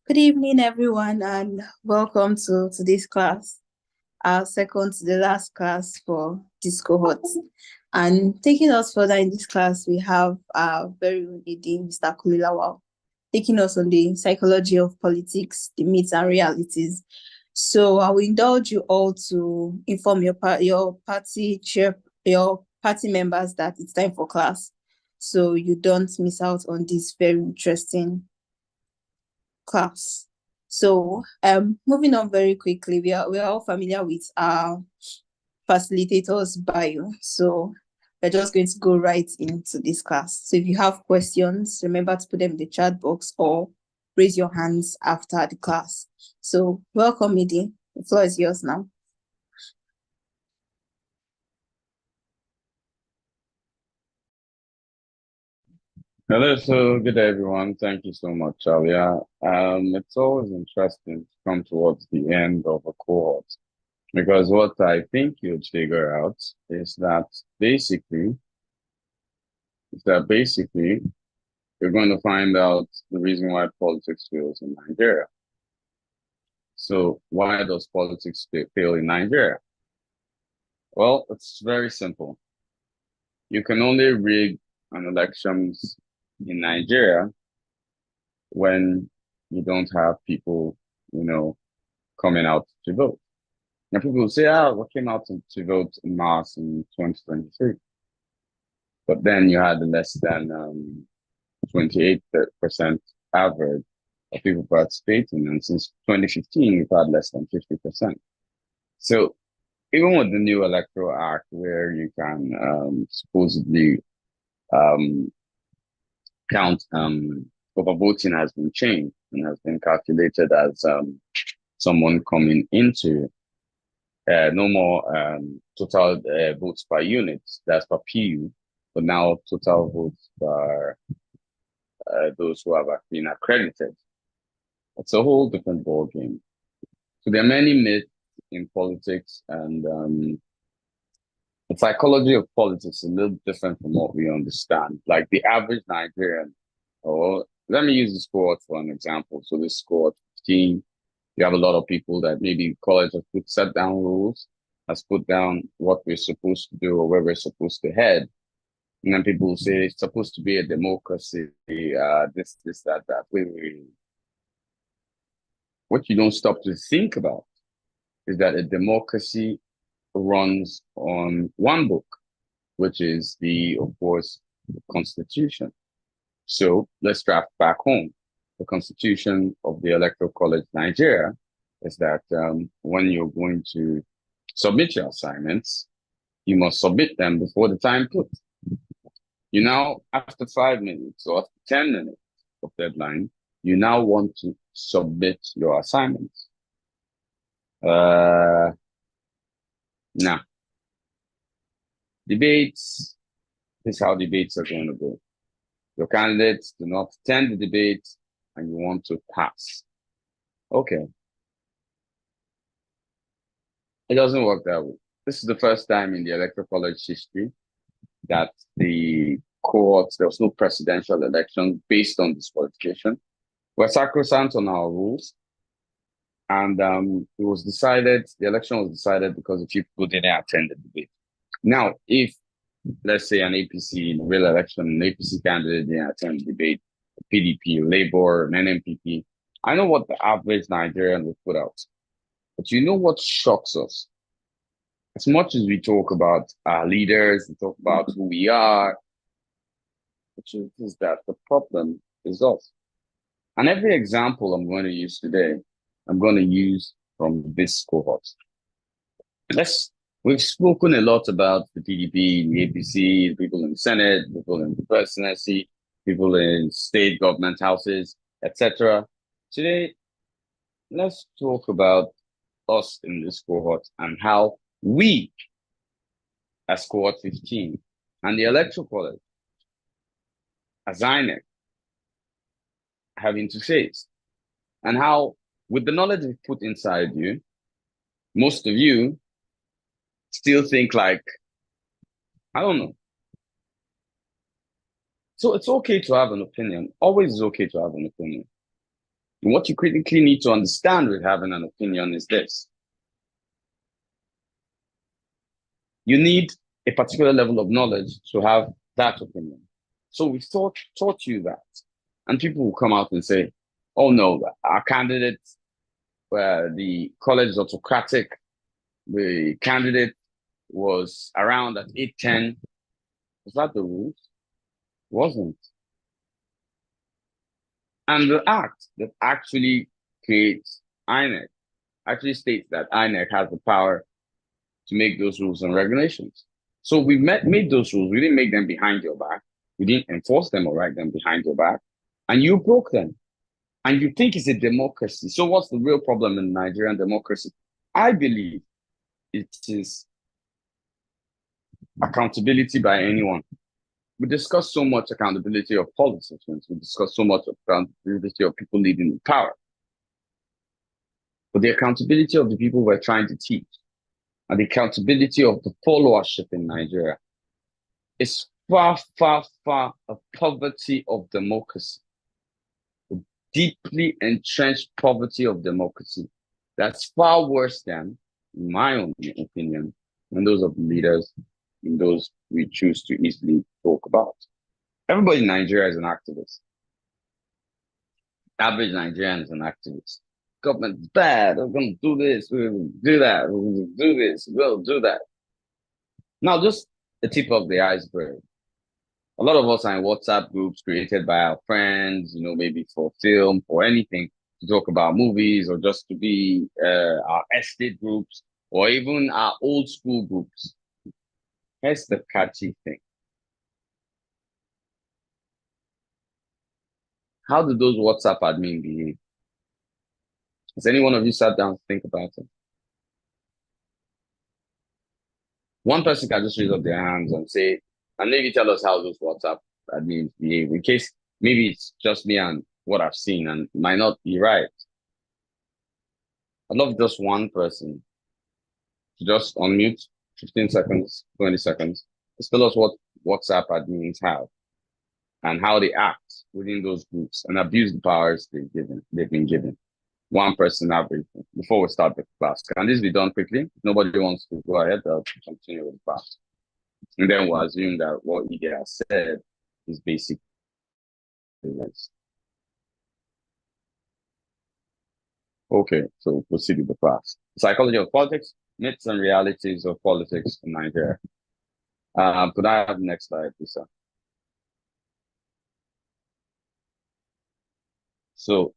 Good evening, everyone, and welcome to today's class, our second to the last class for this cohort. And taking us further in this class, we have our very own AD, Mr. Kulilawal, taking us on the psychology of politics, the myths and realities. So I will indulge you all to inform your party members that it's time for class, so you don't miss out on this very interesting class. So moving on very quickly, we are all familiar with our facilitators bio. So we're just going to go right into this class. So if you have questions, remember to put them in the chat box or raise your hands after the class. So welcome, Midi. The floor is yours now. Hello, so good day, everyone. Thank you so much, Alia. It's always interesting to come towards the end of a cohort because what I think you'd figure out is basically, basically you're going to find out the reason why politics fails in Nigeria. So why does politics fail in Nigeria? Well, it's very simple. You can only rig an elections in Nigeria when you don't have people, coming out to vote. Now people will say, we came out to vote in mass in 2023. But then you had less than 28% average of people participating. And since 2015, we've had less than 50%. So even with the new Electoral Act, where you can supposedly count overvoting has been changed and has been calculated as someone coming into no more total votes per unit, that's per PU, but now total votes per those who have been accredited. It's a whole different ball game. So there are many myths in politics, and the psychology of politics is a little different from what we understand. Like the average Nigerian, or let me use this cohort for an example. So this cohort 15, you have a lot of people that maybe college has put set down rules, has put down what we're supposed to do or where we're supposed to head. And then people will say it's supposed to be a democracy, this, that. Wait. What you don't stop to think about is that a democracy runs on one book, which is of course, the Constitution. So let's draft back home. The Constitution of the Electoral College Nigeria is that when you're going to submit your assignments, you must submit them before the time put. You now, after 5 minutes or after 10 minutes of deadline, you now want to submit your assignments. Now, debates, this is how debates are going to go. Your candidates do not attend the debate and you want to pass. Okay. It doesn't work that way. This is the first time in the Electoral College history that the cohorts, there was no presidential election based on disqualification. We're sacrosanct on our rules. And it was decided, the election was decided because a few people didn't attend the debate. Now, if, let's say, an APC in a real election, an APC candidate didn't attend the debate, PDP, Labour, an NMPP, I know what the average Nigerian would put out. But you know what shocks us? As much as we talk about our leaders, we talk about who we are, the truth is that the problem is us. And every example I'm going to use today, I'm going to use from this cohort. We've spoken a lot about the PDP, the APC, people in the Senate, people in the presidency, people in state government houses, etc. Today, let's talk about us in this cohort and how we, as cohort 15, and the Electoral College, as INEC, have interfaced, and how, with the knowledge we put inside you, most of you still think like, I don't know. So it's okay to have an opinion. Always is okay to have an opinion. And what you critically need to understand with having an opinion is this. You need a particular level of knowledge to have that opinion. So we taught you that. And people will come out and say, oh no, our candidate, the college is autocratic. The candidate was around at 8:10. Was that the rules? Wasn't. And the act that actually creates INEC actually states that INEC has the power to make those rules and regulations. So we made those rules. We didn't make them behind your back. We didn't enforce them or write them behind your back. And you broke them. And you think it's a democracy. So what's the real problem in Nigerian democracy? I believe it is accountability by anyone. We discuss so much accountability of politicians. We discuss so much accountability of people leading in power. But the accountability of the people we're trying to teach and the accountability of the followership in Nigeria is far, far, far a poverty of democracy. A deeply entrenched poverty of democracy. That's far worse than, in my own opinion, than those of the leaders and those we choose to easily talk about. Everybody in Nigeria is an activist. Average Nigerian is an activist. Government is bad. We're going to do this. We're going to do that. We're going to do this. We'll do that. Now, just the tip of the iceberg. A lot of us are in WhatsApp groups created by our friends, maybe for film, for anything, to talk about movies or just to be our estate groups or even our old school groups. Here's the catchy thing. How do those WhatsApp admin behave? Has any one of you sat down to think about it? One person can just raise up their hands and say, and maybe tell us how those WhatsApp admins behave, in case maybe it's just me and what I've seen and it might not be right. I'd love just one person to just unmute 15 seconds, 20 seconds. Just tell us what WhatsApp admins have and how they act within those groups and abuse the powers they've been given. One person average before we start the class. Can this be done quickly? If nobody wants to go ahead, I'll continue with the class. And then we'll assume that what Ige has said is basically this. Okay, so proceed with the class. Psychology of politics, myths and realities of politics in Nigeria. Could I have the next slide, please, sir? So,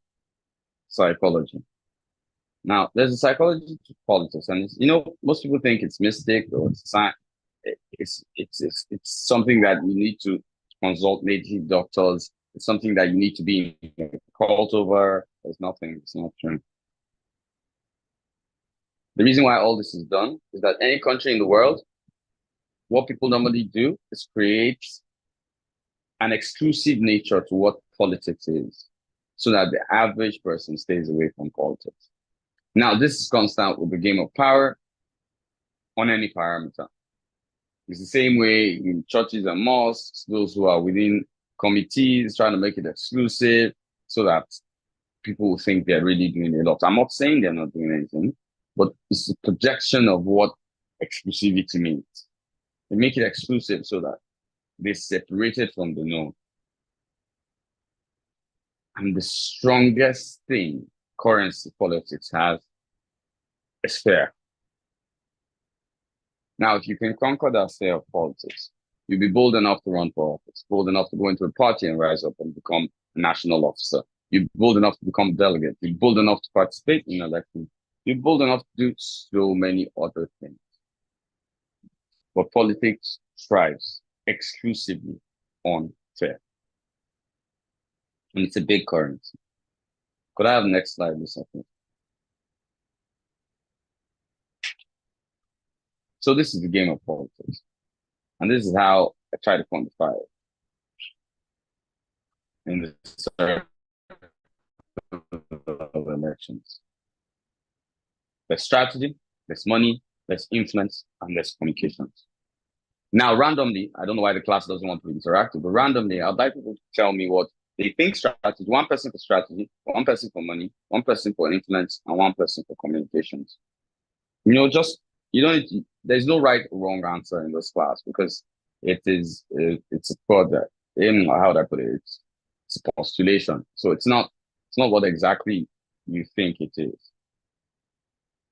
psychology. Now, there's a psychology to politics, and most people think it's mystic or it's science. It's something that you need to consult native doctors. It's something that you need to be in a cult over. There's nothing. It's not true. The reason why all this is done is that any country in the world, what people normally do is create an exclusive nature to what politics is, so that the average person stays away from politics. Now, this is constant with the game of power on any parameter. It's the same way in churches and mosques, those who are within committees trying to make it exclusive so that people will think they're really doing a lot. I'm not saying they're not doing anything, but it's a projection of what exclusivity means. They make it exclusive so that they separate it from the known. And the strongest thing currency politics has is fear. Now, if you can conquer that fear of politics, you'll be bold enough to run for office, bold enough to go into a party and rise up and become a national officer. You're bold enough to become a delegate. You're bold enough to participate in elections. You're bold enough to do so many other things. But politics thrives exclusively on fear. And it's a big currency. Could I have the next slide, please? So this is the game of politics. And this is how I try to quantify it. In the circle of elections. There's strategy, there's money, there's influence, and there's communications. Now, randomly, I don't know why the class doesn't want to be interactive, but randomly, I'd like people to tell me what They think strategy, one person for strategy, one person for money, one person for influence, and one person for communications. Just you don't. There's no right or wrong answer in this class because it's a product. In how do I put it? It's a postulation. So it's not what exactly you think it is.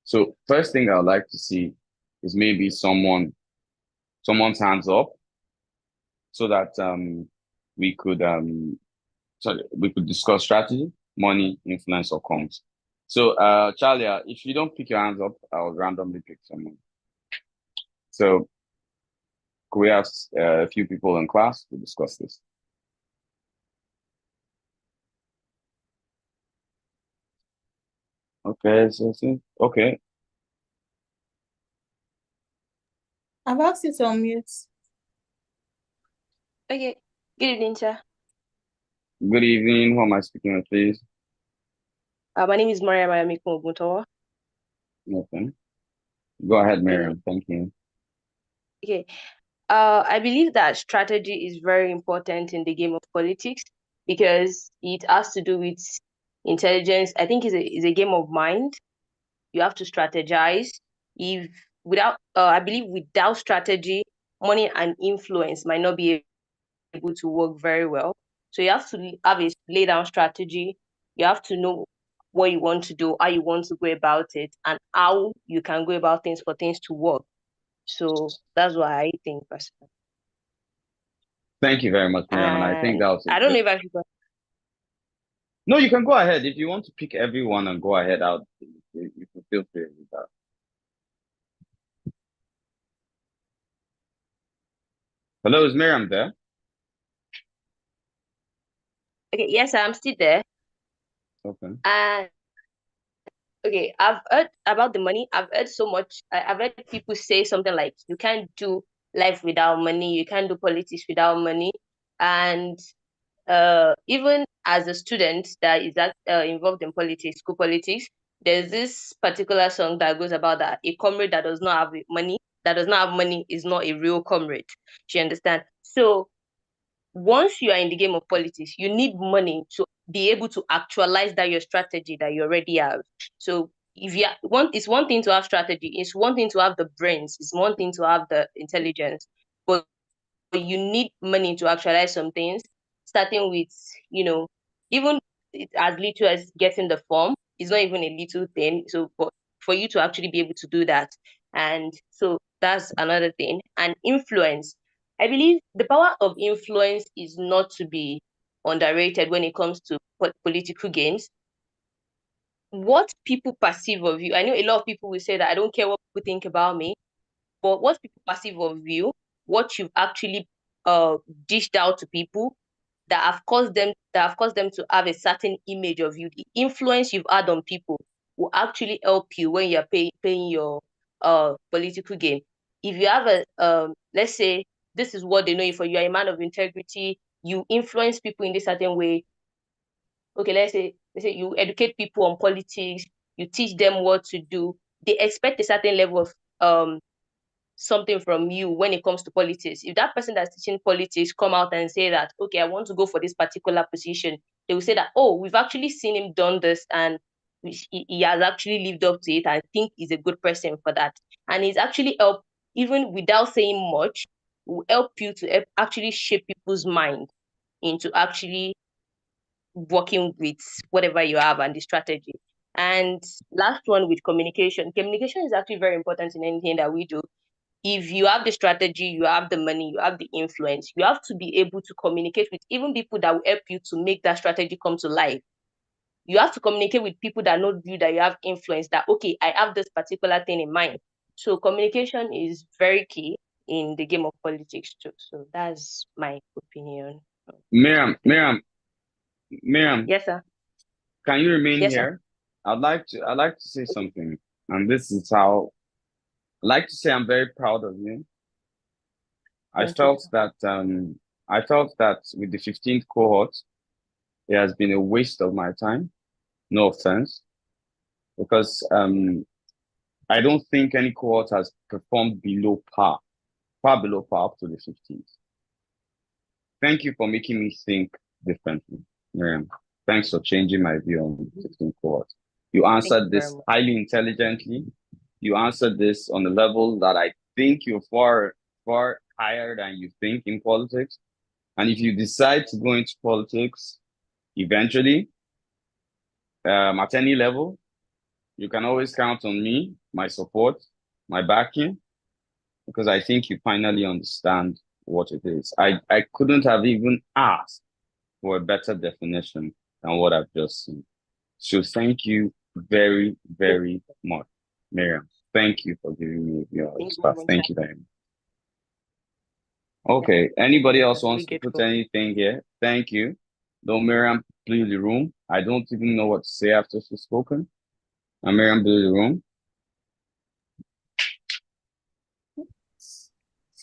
So first thing I'd like to see is maybe someone's hands up so that we could we could discuss strategy, money, influence, or comms. So Charlie, if you don't pick your hands up, I'll randomly pick someone. So could we have a few people in class to discuss this? Okay, okay. I've asked you to unmute. Okay. Good evening, sir. Good evening. Who am I speaking with, please? My name is Maria Mayamiko Oguntowo. Okay. Go ahead, Miriam. Thank you. Okay. I believe that strategy is very important in the game of politics because it has to do with intelligence. I think it's a game of mind. You have to strategize. If without, I believe without strategy, money and influence might not be able to work very well. So you have to have a lay down strategy. You have to know what you want to do, how you want to go about it, and how you can go about things for things to work. So that's what I think personally. Thank you very much, Miriam. And I think And that was I don't know if I should go. No, you can go ahead. If you want to pick everyone and go ahead out, you can feel free with that. Hello, is Miriam there? Okay, yes, I'm still there. Okay. And okay, I've heard about the money. I've heard so much. I've heard people say something like, "You can't do life without money. You can't do politics without money." And even as a student that is involved in politics, school politics, there's this particular song that goes about that a comrade that does not have money, is not a real comrade. Do you understand? So once you are in the game of politics, you need money to be able to actualize that your strategy that you already have. So if you want, it's one thing to have strategy, it's one thing to have the brains, it's one thing to have the intelligence, but you need money to actualize some things, starting with, even as little as getting the form is not even a little thing. So for you to actually be able to do that. And so that's another thing. And influence. I believe the power of influence is not to be underrated when it comes to political gains. What people perceive of you, I know a lot of people will say that I don't care what people think about me, but what people perceive of you, what you've actually dished out to people that have caused them to have a certain image of you, the influence you've had on people will actually help you when you're paying your political game. If you have let's say this is what they know you for, you are a man of integrity, you influence people in this certain way. Okay, let's say you educate people on politics, you teach them what to do. They expect a certain level of something from you when it comes to politics. If that person that's teaching politics come out and say that, okay, I want to go for this particular position, they will say that, oh, we've actually seen him done this and he has actually lived up to it. I think he's a good person for that. And he's actually helped, even without saying much, will help you to help actually shape people's mind into actually working with whatever you have and the strategy. And last one with communication. Communication is actually very important in anything that we do. If you have the strategy, you have the money, you have the influence, you have to be able to communicate with even people that will help you to make that strategy come to life. You have to communicate with people that know you, that you have influence, that, okay, I have this particular thing in mind. So communication is very key in the game of politics too. So that's my opinion. Miriam, Yes, sir. can you remain Yes, sir. here? I'd like to say something, and this is how I'd like to say I'm very proud of you. I Thank you, felt sir. that I felt that with the 15th cohort, it has been a waste of my time. No offense, because I don't think any cohort has performed far below par up to the 15th. Thank you for making me think differently. Miriam, thanks for changing my view on 15 cohort. You Thank answered you very this much. highly intelligently. You answered this on a level that I think you're far, far higher than you think in politics. And if you decide to go into politics eventually, at any level, you can always count on me, my support, my backing, because I think you finally understand what it is. I couldn't have even asked for a better definition than what I've just seen. So thank you very, very much, Miriam. Thank you for giving me your Thank you very stuff. much, Thank sir. you very much. Okay. Anybody else I'm really wants to put grateful. anything here? Thank you. Though Miriam blew the room. I don't even know what to say after she's spoken. And Miriam blew the room.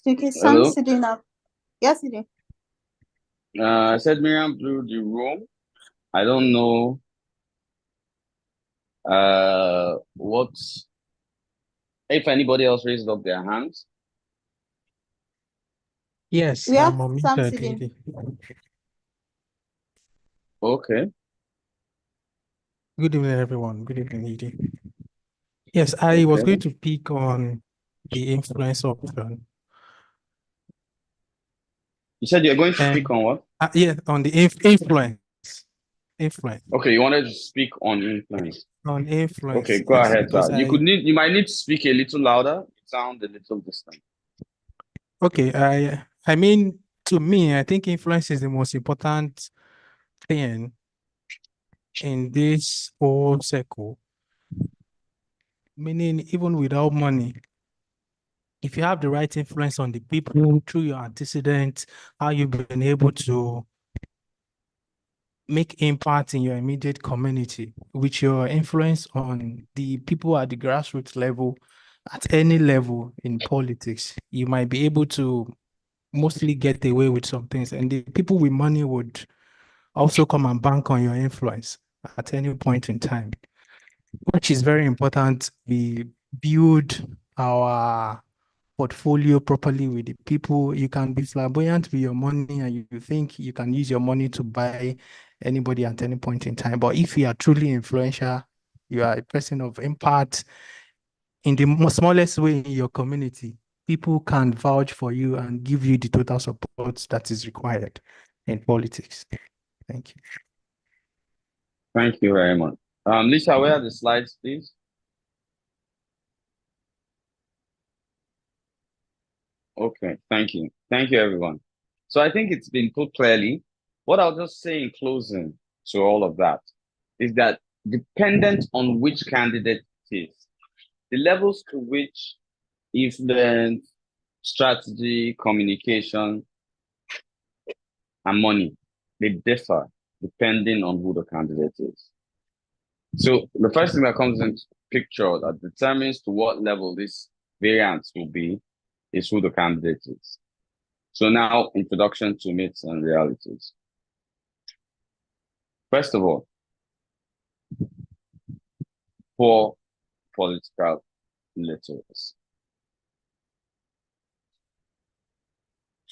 Okay, Sam Hello. sitting up. Yes, it is. I said Miriam blew the room. I don't know what if anybody else raised up their hands. Yes, We have I'm Sam unmuted, sitting. Didi. Okay. Good evening, everyone. Good evening, Didi. Yes, I was going to pick on the influence option. You said you're going to speak on what? Yeah, on the influence. Influence. Okay, you wanted to speak on influence. On influence. Okay, go Yes, ahead, because sir. You might need to speak a little louder. You sound a little distant. Okay, I mean, to me, I think influence is the most important thing in this whole circle. Meaning, even without money, if you have the right influence on the people through your antecedents, how you've been able to make impact in your immediate community with your influence on the people at the grassroots level, at any level in politics, you might be able to mostly get away with some things. And the people with money would also come and bank on your influence at any point in time, which is very important. We build our portfolio properly with the people. You can be flamboyant with your money and you think you can use your money to buy anybody at any point in time. But if you are truly influential, you are a person of impact in the smallest way in your community, people can vouch for you and give you the total support that is required in politics. Thank you. Thank you very much. Lisa, where are the slides, please? Okay, thank you. Thank you, everyone. So I think it's been put clearly. What I'll just say in closing to all of that is that dependent on which candidate it is, the levels to which influence, strategy, communication, and money, they differ depending on who the candidate is. So the first thing that comes into picture that determines to what level this variance will be is who the candidate is. So now, introduction to myths and realities. First of all, poor political literacy.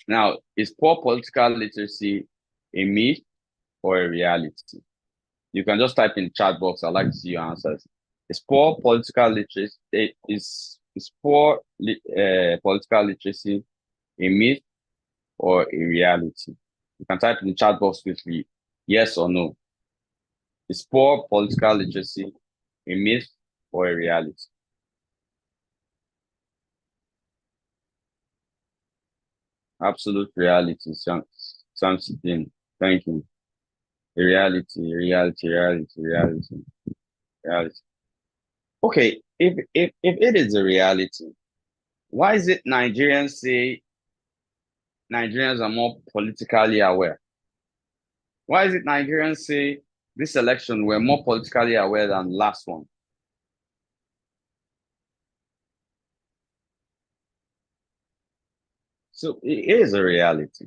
Now, is poor political literacy a myth or a reality? You can just type in the chat box. I'd like to see your answers. Is poor political literacy political literacy a myth or a reality? You can type in the chat box quickly, yes or no. Is poor political literacy a myth or a reality? Absolute reality, something. Thank you. Reality, reality, reality, reality, reality. Okay, if it is a reality, why is it Nigerians say Nigerians are more politically aware? Why is it Nigerians say this election we're more politically aware than last one? So it is a reality,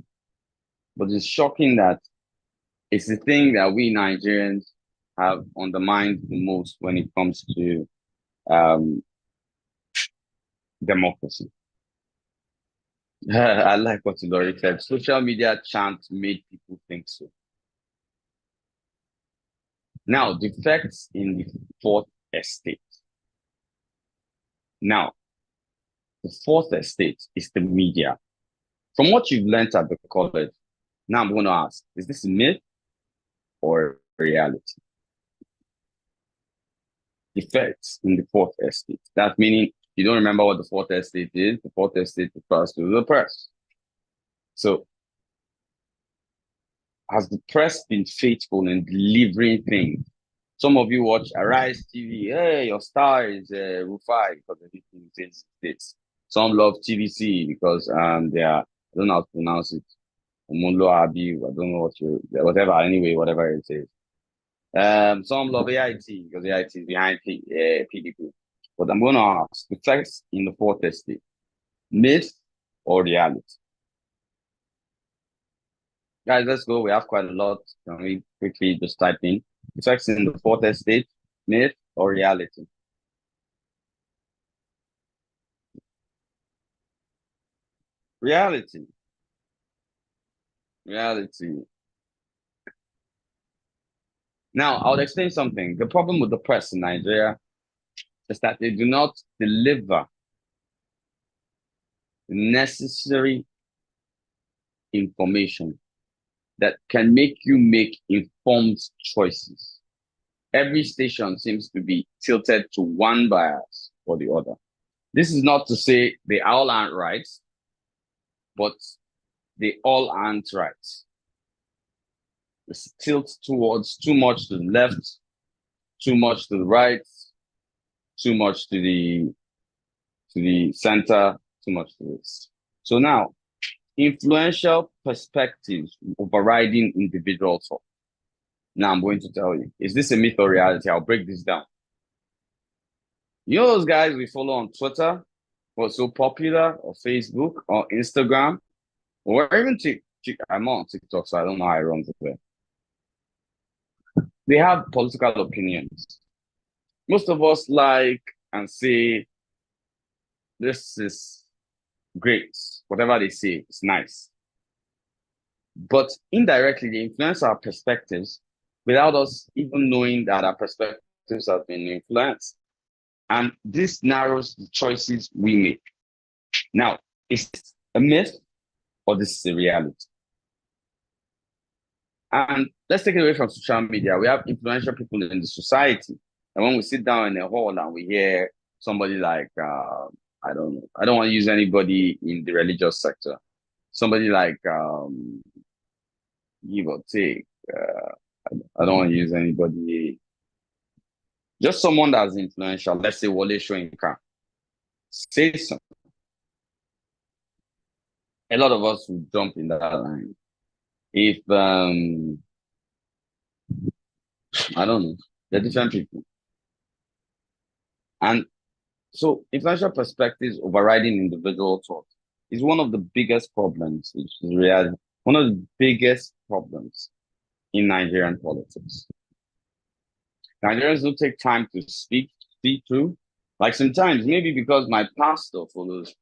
but it's shocking that it's the thing that we Nigerians have undermined the most when it comes to democracy. I like what Ilori said. Social media chant made people think so. Now, defects in the fourth estate. Now, the fourth estate is the media. From what you've learned at the college, now I'm going to ask, is this a myth or reality? Defects in the fourth estate. That meaning you don't remember what the fourth estate is. The fourth estate refers to the press. So, has the press been faithful in delivering things? Some of you watch Arise TV. Hey, your star is Rufai because everything says this. Some love TVC because they are, I don't know how to pronounce it. Omunlo Abi, I don't know whatever, anyway, whatever it is. Some love AIT because AIT is behind PDP. But I'm going to ask, the facts in the fourth estate, myth or reality? Guys, let's go. We have quite a lot. Can we quickly just type in effects in the fourth estate, myth or reality? Reality. Reality. Now, I'll explain something. The problem with the press in Nigeria is that they do not deliver the necessary information that can make you make informed choices. Every station seems to be tilted to one bias or the other. This is not to say they all aren't right, but they all aren't right. It's tilt towards too much to the left, too much to the right, too much to the center, too much to this. So now, influential perspectives overriding individual thought. Now I'm going to tell you, is this a myth or reality? I'll break this down. You know those guys we follow on Twitter, what's so popular, or Facebook, or Instagram, or even TikTok. I'm on TikTok, so I don't know how I run there. They have political opinions. Most of us like and say, this is great. Whatever they say, it's nice. But indirectly, they influence our perspectives without us even knowing that our perspectives have been influenced. And this narrows the choices we make. Now, is this a myth or this is a reality? And let's take it away from social media. We have influential people in the society. And when we sit down in a hall and we hear somebody like, I don't know, I don't want to use anybody in the religious sector. Somebody like, give or take, I don't want to use anybody, just someone that's influential. Let's say Wole Soyinka. Say something. A lot of us will jump in that line. If, I don't know, they're different people. And so influential perspectives overriding individual thought is one of the biggest problems, which is reality, one of the biggest problems in Nigerian politics. Nigerians don't take time to speak through. Like sometimes, maybe because my pastor follows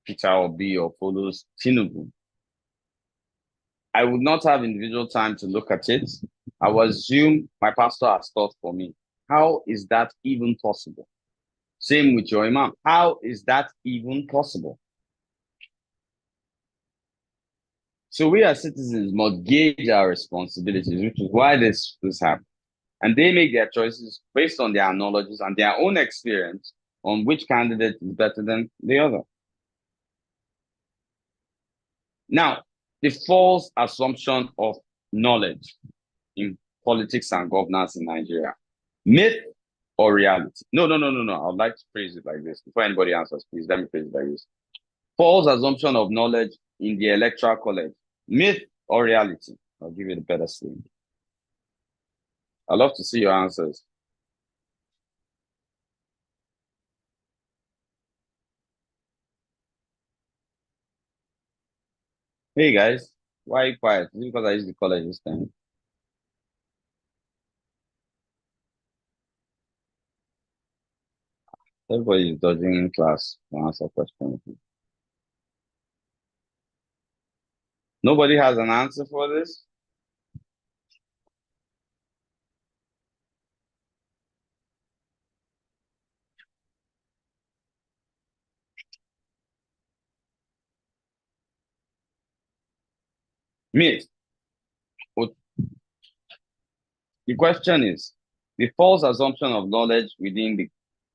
Peter Obi or follows Tinubu, I would not have individual time to look at it. I will assume my pastor has thought for me. How is that even possible? Same with your imam. How is that even possible? So we as citizens must gauge our responsibilities, which is why this happens. And they make their choices based on their knowledge and their own experience on which candidate is better than the other. Now, the false assumption of knowledge in politics and governance in Nigeria. Myth or reality? No. I'd like to phrase it like this. Before anybody answers, please let me phrase it like this. False assumption of knowledge in the electoral college. Myth or reality? I'll give you the better thing. I'd love to see your answers. Hey guys, why are you quiet? Is it because I used the college this time? Everybody is dodging in class to answer questions. Nobody has an answer for this? Myth. The question is the false assumption of knowledge within the.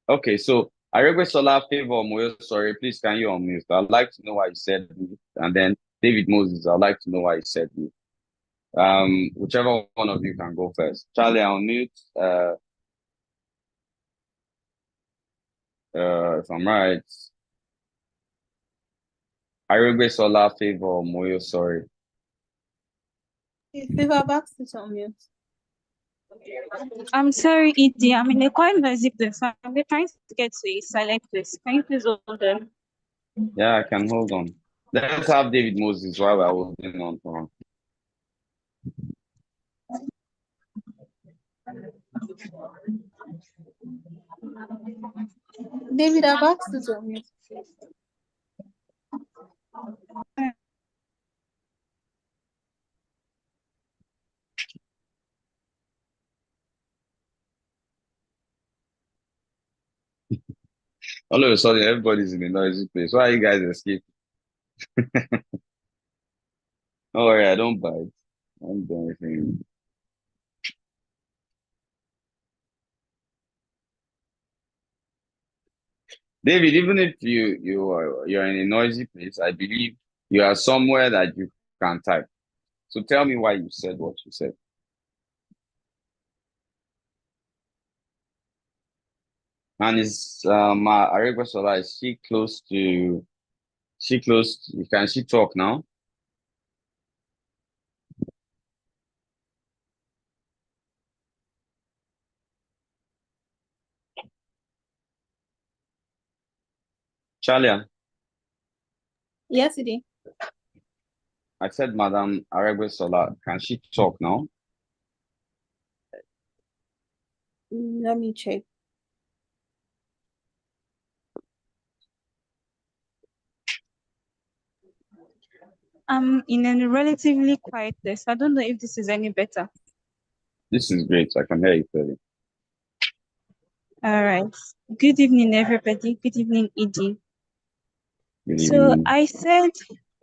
Okay, so Solar favor Moyo, sorry, please can you unmute? I'd like to know why you said myth. And then David Moses, I'd like to know why you said myth. Whichever one of you can go first. Charlie, I'll mute. If I'm right, Solar favor Moyo, sorry. Favor back to unmute. I'm sorry, Edie. I'm in a quite noisy place. I'm trying to get to a silent place. Can you please hold on? Yeah, I can hold on. Let's have David Moses while we're holding on for him. David, I've asked you to unmute. All of a sudden, everybody's in a noisy place. Why are you guys escaping? Don't worry, I don't bite. I don't do anything. David, even if you're in a noisy place, I believe you are somewhere that you can type. So tell me why you said what you said. And is Aregbesola, is she close to can she talk now? Chalia, Yes, it is. I said Madam Aregbesola, can she talk now? Let me check. I'm in a relatively quiet place. I don't know if this is any better. This is great. I can hear you clearly. All right. Good evening, everybody. Good evening, Edie. Good So evening. I said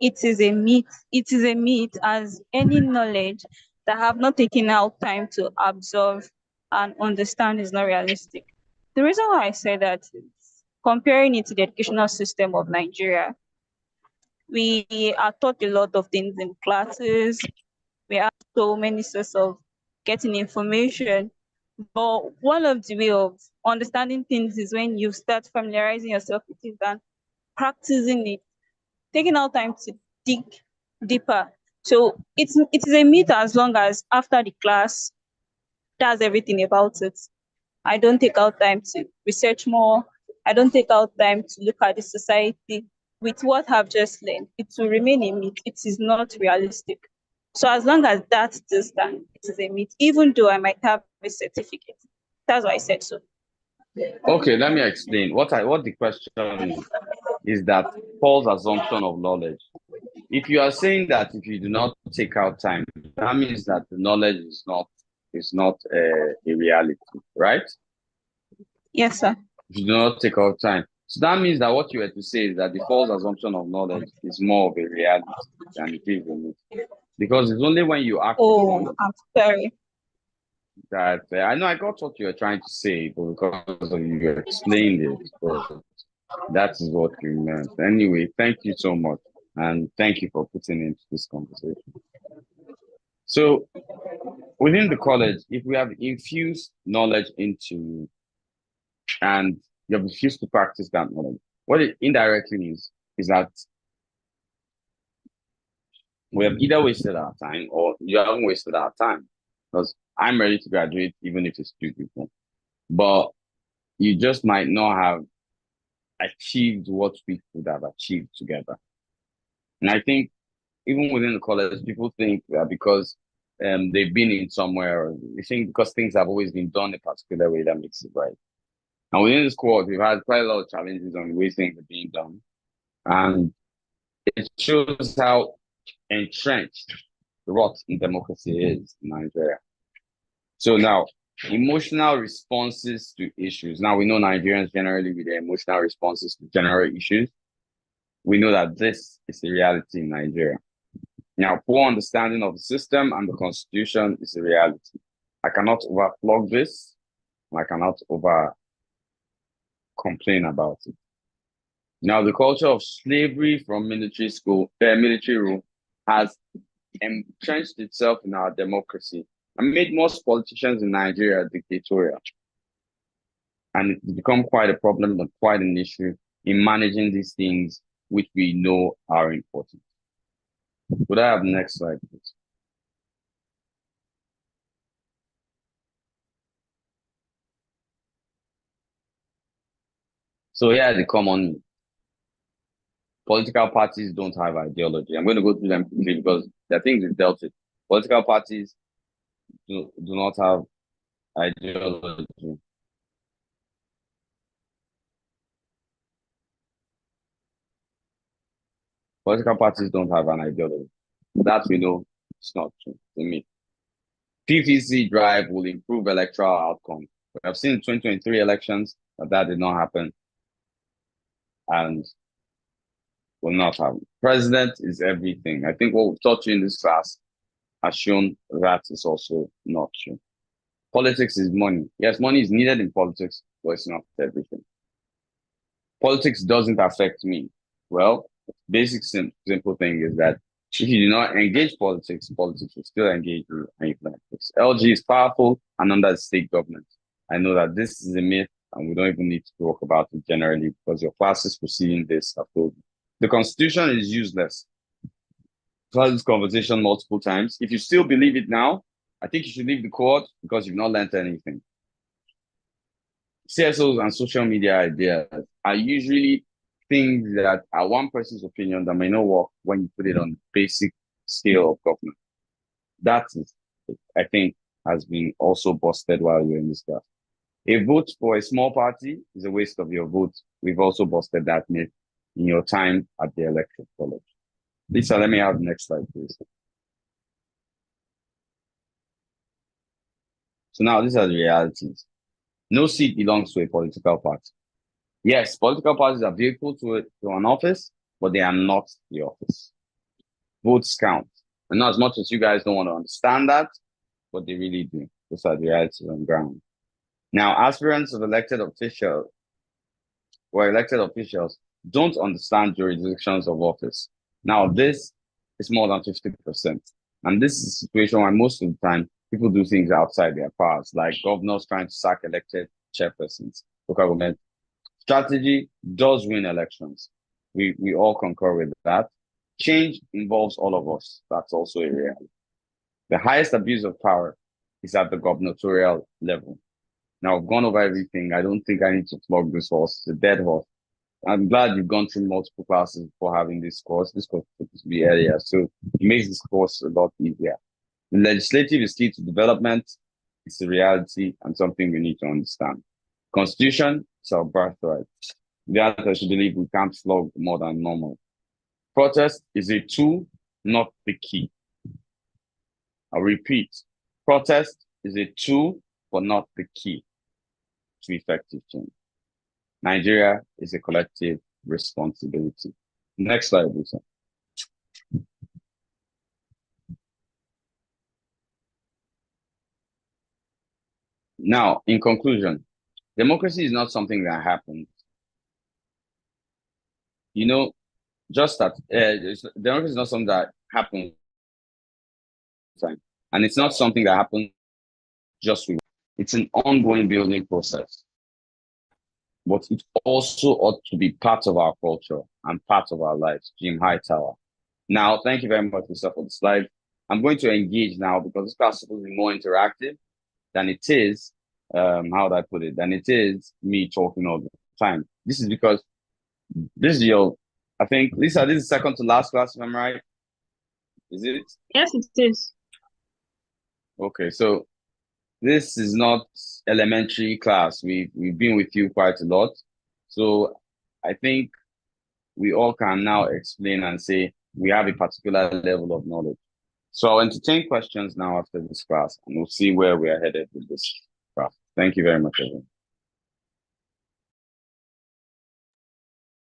it is a myth. It is a myth as any knowledge that have not taken out time to absorb and understand is not realistic. The reason why I say that is comparing it to the educational system of Nigeria, we are taught a lot of things in classes. We have so many sources of getting information. But one of the way of understanding things is when you start familiarizing yourself with it and practicing it, taking out time to dig deeper. So it is a myth as long as after the class, that's everything about it. I don't take out time to research more. I don't take out time to look at the society. With what I've just learned, it will remain a myth. It is not realistic. So as long as that still stands, it is a myth, even though I might have a certificate. That's why I said so. Okay, let me explain. What the question is that false assumption of knowledge. If you are saying that if you do not take out time, that means that the knowledge is not a reality, right? Yes, sir. If you do not take out time. So that means that what you were to say is that the false assumption of knowledge is more of a reality than it is a myth. Because it's only when you act upon it I'm sorry. that I know I got what you were trying to say, but because of you explained it, but that is what you meant. Anyway, thank you so much. And thank you for putting into this conversation. So within the college, if we have infused knowledge into and you have refused to practice that knowledge, what it indirectly means is that we have either wasted our time or you haven't wasted our time. Because I'm ready to graduate, even if it's 2 people. But you just might not have achieved what we could have achieved together. And I think even within the college, people think that because they've been in somewhere, or they think because things have always been done a particular way, that makes it right. And within this course, we've had quite a lot of challenges on the way things are being done. And it shows how entrenched the rot in democracy is in Nigeria. So now, emotional responses to issues. Now, we know Nigerians generally with their emotional responses to general issues. We know that this is the reality in Nigeria. Now, poor understanding of the system and the constitution is a reality. I cannot overflog this, and I cannot over complain about it. Now, the culture of slavery from military rule has entrenched itself in our democracy and made most politicians in Nigeria dictatorial. And it's become quite a problem and quite an issue in managing these things which we know are important. Would I have the next slide, please? So here are the common political parties don't have ideology. I'm going to go through them quickly because there are things we've dealt with. Political parties do not have ideology. Political parties don't have an ideology. That we know it's not true to me. PVC drive will improve electoral outcomes. We have seen 2023 elections that did not happen and will not happen. President is everything. I think what we've taught you in this class has shown that is also not true. Politics is money. Yes, money is needed in politics, but it's not everything. Politics doesn't affect me. Well, basic simple thing is that if you do not engage politics, politics will still engage you and you politics. LG is powerful and under the state government. I know that this is a myth and we don't even need to talk about it generally because your classes preceding this have told you. The constitution is useless. I've had this conversation multiple times. If you still believe it now, I think you should leave the court because you've not learned anything. CSOs and social media ideas are usually things that are one person's opinion that may not work when you put it on basic scale of government. That is, I think, has been also busted while you're in this class. A vote for a small party is a waste of your vote. We've also busted that myth in your time at the electoral college. Lisa, let me have the next slide, please. So now these are the realities. No seat belongs to a political party. Yes, political parties are vehicle to an office, but they are not the office. Votes count. And not as much as you guys don't want to understand that, but they really do. Those are the realities on the ground. Now, aspirants of elected officials don't understand jurisdictions of office. Now, this is more than 50%. And this is a situation where most of the time people do things outside their powers, like governors trying to sack elected chairpersons, local government. Strategy does win elections. We all concur with that. Change involves all of us. That's also a reality. The highest abuse of power is at the gubernatorial level. Now, I've gone over everything. I don't think I need to flog this horse. It's a dead horse. I'm glad you've gone through multiple classes before having this course. This course is supposed to be earlier, so it makes this course a lot easier. The legislative is key to development. It's a reality and something we need to understand. Constitution is our birthright. The answer should believe we can't flog more than normal. Protest is a tool, not the key. I'll repeat. Protest is a tool, but not the key to effective change. Nigeria is a collective responsibility. Next slide, Lisa. Now, in conclusion, democracy is not something that happens. You know, just that democracy is not something that happens. And it's not something that happens just with. It's an ongoing building process. But it also ought to be part of our culture and part of our lives. Jim Hightower. Now, thank you very much, Lisa, for the slide. I'm going to engage now because this class is supposed to be more interactive than it is, how would I put it, than it is me talking all the time. This is because this is your, I think, Lisa, this is second to last class, if I'm right. Is it? Yes, it is. Okay, so this is not elementary class. We've been with you quite a lot. So I think we all can now explain and say we have a particular level of knowledge. So I'll entertain questions now after this class, and we'll see where we are headed with this class. Thank you very much, everyone.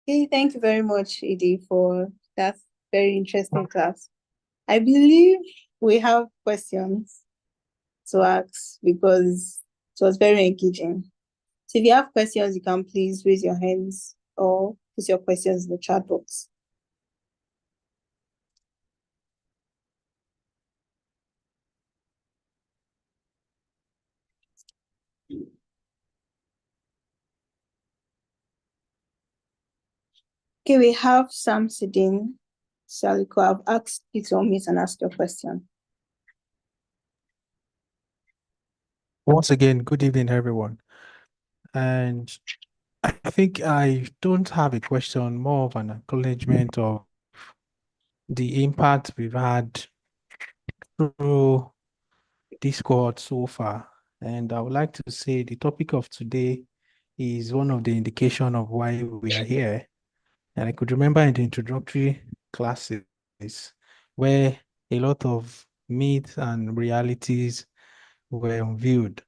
Okay, thank you very much, Edie, for that very interesting class. I believe we have questions to ask because it was very engaging. So if you have questions, you can please raise your hands or put your questions in the chat box. Okay, we have Samsudin Saliko. I've asked you to unmute and ask your question. Once again, good evening, everyone. And I think I don't have a question, more of an acknowledgement of the impact we've had through Discord so far. And I would like to say the topic of today is one of the indication of why we are here. And I could remember in the introductory classes where a lot of myths and realities were unveiled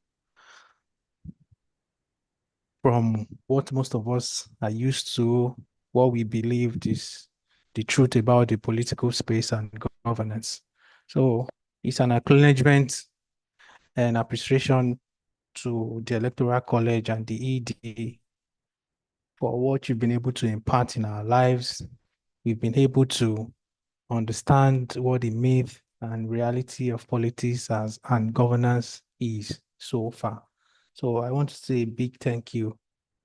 from what most of us are used to, what we believed is the truth about the political space and governance. So it's an acknowledgement and appreciation to the Electoral College and the ED for what you've been able to impart in our lives. We've been able to understand what the myth and reality of politics and governance is so far. So I want to say a big thank you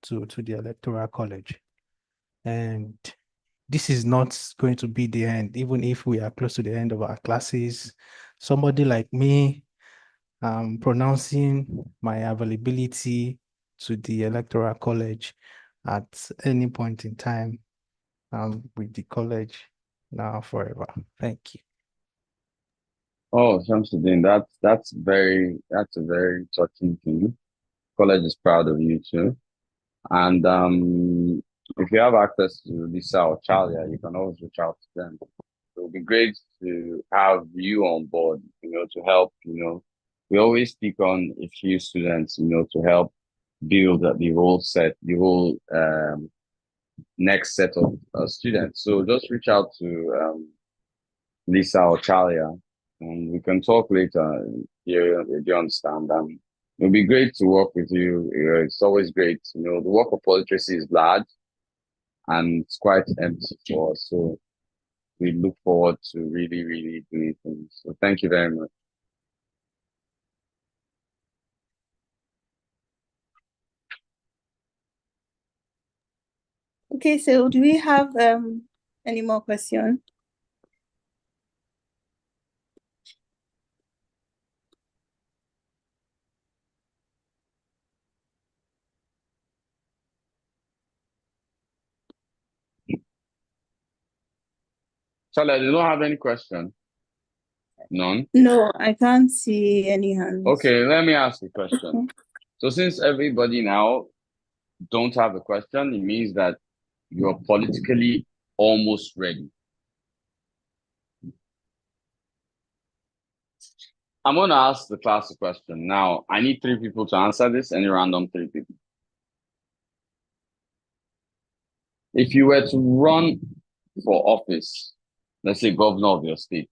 to the Electoral College. And this is not going to be the end, even if we are close to the end of our classes. Somebody like me, pronouncing my availability to the Electoral College at any point in time with the college now forever. Thank you. Oh, Shamsuddin, that's a very touching thing. College is proud of you too. And if you have access to Lisa or Charlia, you can always reach out to them. It would be great to have you on board, to help, we always speak on a few students, to help build the whole next set of students. So just reach out to Lisa or Chalia, and we can talk later. Do you understand? It'll be great to work with you. It's always great. The work of politics is large and it's quite empty for us. So we look forward to really, really doing things. So thank you very much. Okay, so do we have any more questions? Charlie, do you not have any question? None? No, I can't see any hands. Okay, let me ask a question. So since everybody now don't have a question, it means that you're politically almost ready. I'm going to ask the class a question. Now, I need 3 people to answer this, any random 3 people. If you were to run for office, let's say governor of your state,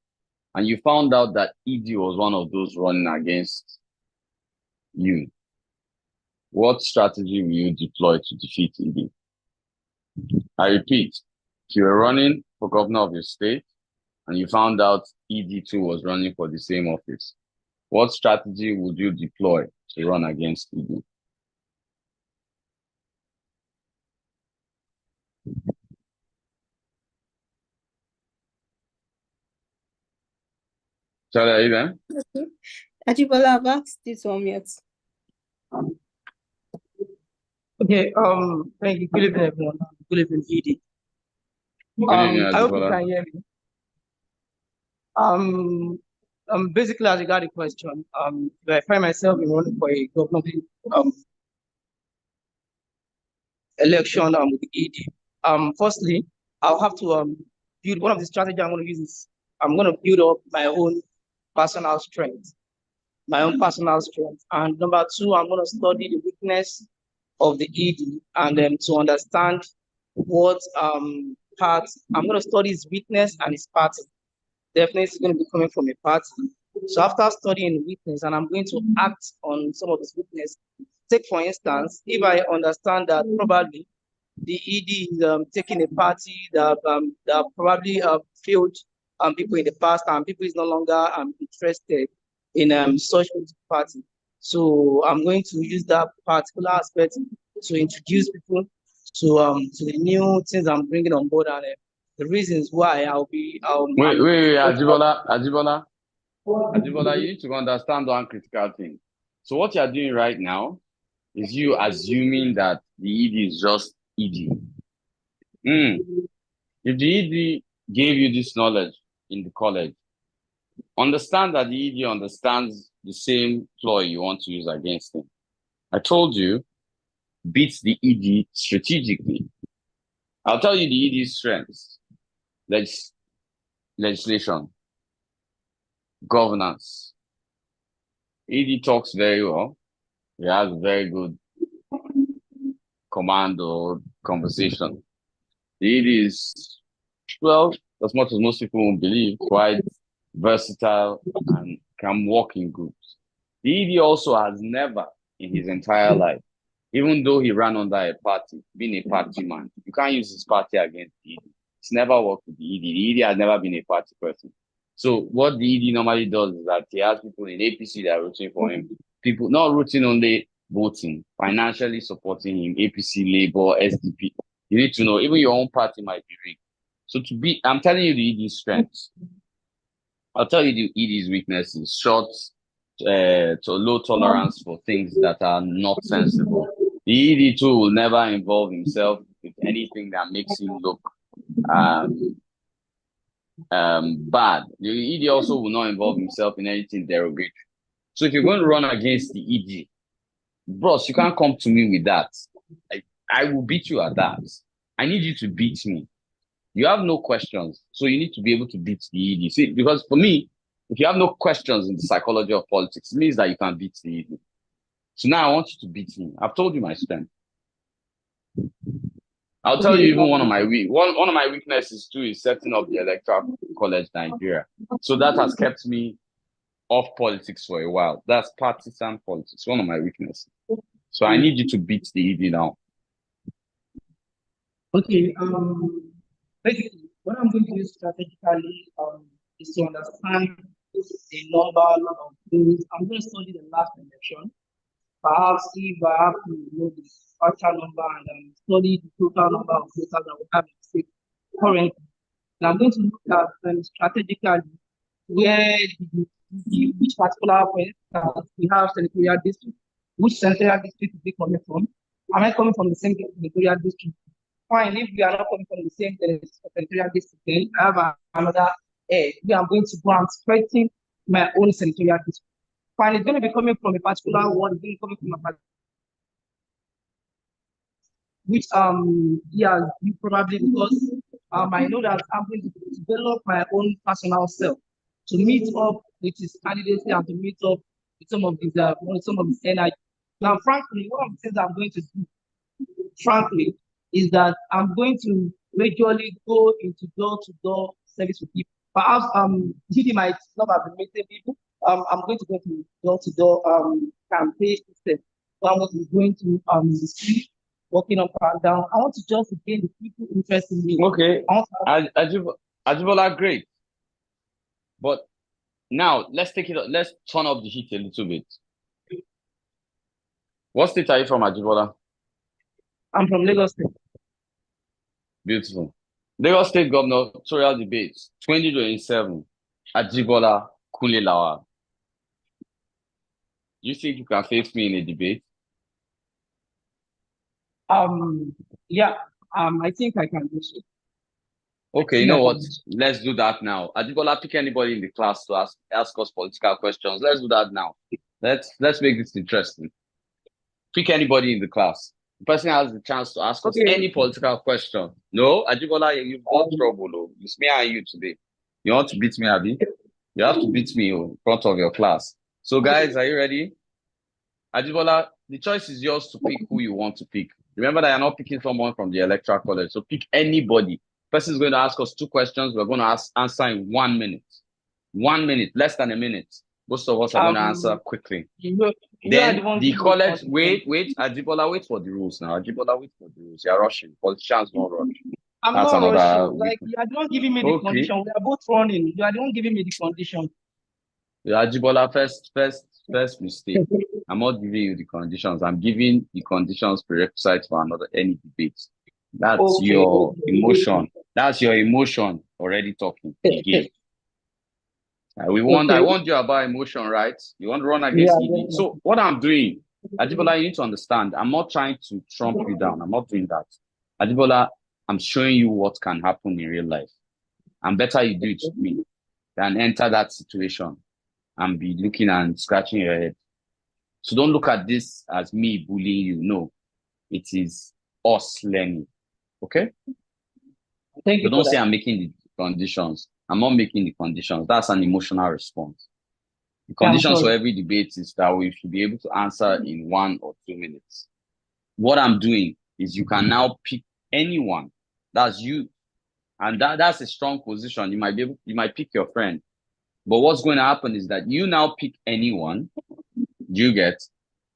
and you found out that ED was one of those running against you, what strategy will you deploy to defeat ED? I repeat, if you were running for governor of your state and you found out ED2 was running for the same office, what strategy would you deploy to run against ED? Charlie, are you there? Okay. Ajibola, I've asked you to unmute. Okay, thank you. Good evening, everyone. Good evening, ED. Good evening, I hope you Ajibola. can hear me. Basically, as regard the question, I find myself in running for a government election with the ED. Firstly, I'll have to build one of the strategies I'm going to use is I'm going to build up my own personal strength, And number 2, I'm going to study the weakness of the ED and then to understand what part I'm going to study his weakness and his pattern. definitely it's going to be coming from a party. So after studying weakness, and I'm going to act on some of this weakness. Take for instance, if I understand that probably the ED is taking a party that probably failed people in the past, and people is no longer interested in such party. So I'm going to use that particular aspect to introduce people to the new things I'm bringing on board, and the reasons why Wait, Ajibola, you need to understand one critical thing. So what you are doing right now is you assuming that the ED is just ED. If the ED gave you this knowledge in the college, understand that the ED understands the same ploy you want to use against him. I told you, beat the ED strategically. I'll tell you the ED's strengths. Legislation, governance. ED talks very well. He has very good command or conversation. The ED is, well, as much as most people won't believe, quite versatile and can work in groups. The ED also has never in his entire life, even though he ran under a party, being a party man, you can't use his party against the ED. It's never worked with the ED. The ED has never been a party person. So what the ED normally does is that he has people in APC that are rooting for him, people not rooting only voting, financially supporting him, APC, Labour, SDP. You need to know, even your own party might be rigged. So I'm telling you the ED's strengths. I'll tell you the ED's weaknesses: short to low tolerance for things that are not sensible. The ED too will never involve himself with anything that makes him look bad. The ED also will not involve himself in anything derogatory. So if you're going to run against the ED, bros, you can't come to me with that. I will beat you at that. I need you to beat me. You have no questions, so you need to be able to beat the ED. See, because for me, if you have no questions in the psychology of politics, it means that you can beat the ED. So now I want you to beat me. I've told you my strength. I'll tell you even one of my weaknesses too is setting up the Electoral College Nigeria. So that has kept me off politics for a while. That's partisan politics, one of my weaknesses. So I need you to beat the ED now. Okay. Basically, what I'm going to use strategically is to understand a number of things. I'm going to study the last election. Perhaps if I have to know the actual number and study the total number of voters that we have in the state currently, and I'm going to look at strategically where which particular point we have senatorial district, which senatorial district is it coming from? Am I coming from the same senatorial district? Fine, if we are not coming from the same senatorial district, then I have another edge. I'm going to go and strengthen my own senatorial district. Fine, it's going to be coming from a particular one, it's going to be coming from a particular, which yeah, you probably, because I know that I'm going to develop my own personal self to meet up with his candidacy and to meet up with some of his energy. Now, frankly, one of the things I'm going to do, frankly, is that I'm going to regularly go into door-to-door service with people. Perhaps he might not have been meeting people. I'm going to go to door-to-door campaign system. So I'm going to the street, walking up and down. I want to just gain the people interested in me. Okay, Ajibola, great. But now let's take it. Let's turn up the heat a little bit. What state are you from, Ajibola? I'm from Lagos State. Beautiful. Lagos State gubernatorial debates 2027. Ajibola Kunle. You think you can face me in a debate? Yeah. I think I can do so. Okay, you know what? Let's do that now. Ajibola, pick anybody in the class to ask us political questions. Let's do that now. Let's make this interesting. Pick anybody in the class. The person has the chance to ask us any political question. No, Ajibola, you've got trouble. Oh. It's me and you today. You want to beat me, Abi? You have to beat me in front of your class. So, guys, are you ready? Ajibola, the choice is yours to pick who you want to pick. Remember that you're not picking someone from the Electoral College, so pick anybody. Person is going to ask us 2 questions. We're going to answer in 1 minute. 1 minute, less than a minute. Most of us are going to answer quickly. Then the college, wait, Ajibola, wait for the rules now. Ajibola, wait for the rules. You're rushing. Politicians don't rush. I'm That's not another rushing. Like, you are the one giving me the condition. We are both running. You are the one giving me the condition. Ajibola, first mistake. I'm not giving you the conditions. I'm giving the conditions prerequisites for any debate. That's your emotion. That's your emotion already talking again. I want you about emotion, right? You want to run against ED. So what I'm doing, Ajibola, you need to understand. I'm not trying to trump you down. I'm not doing that. Ajibola, I'm showing you what can happen in real life. And better you do it to me than enter that situation and be looking and scratching your head. So don't look at this as me bullying you. No, it is us learning. Okay? Thank you. Don't say I'm making the conditions. I'm not making the conditions. That's an emotional response. The conditions for every debate is that we should be able to answer in 1 or 2 minutes. What I'm doing is you can now pick anyone. That's you. And that's a strong position. You might pick your friend. But what's going to happen is that you now pick anyone you get.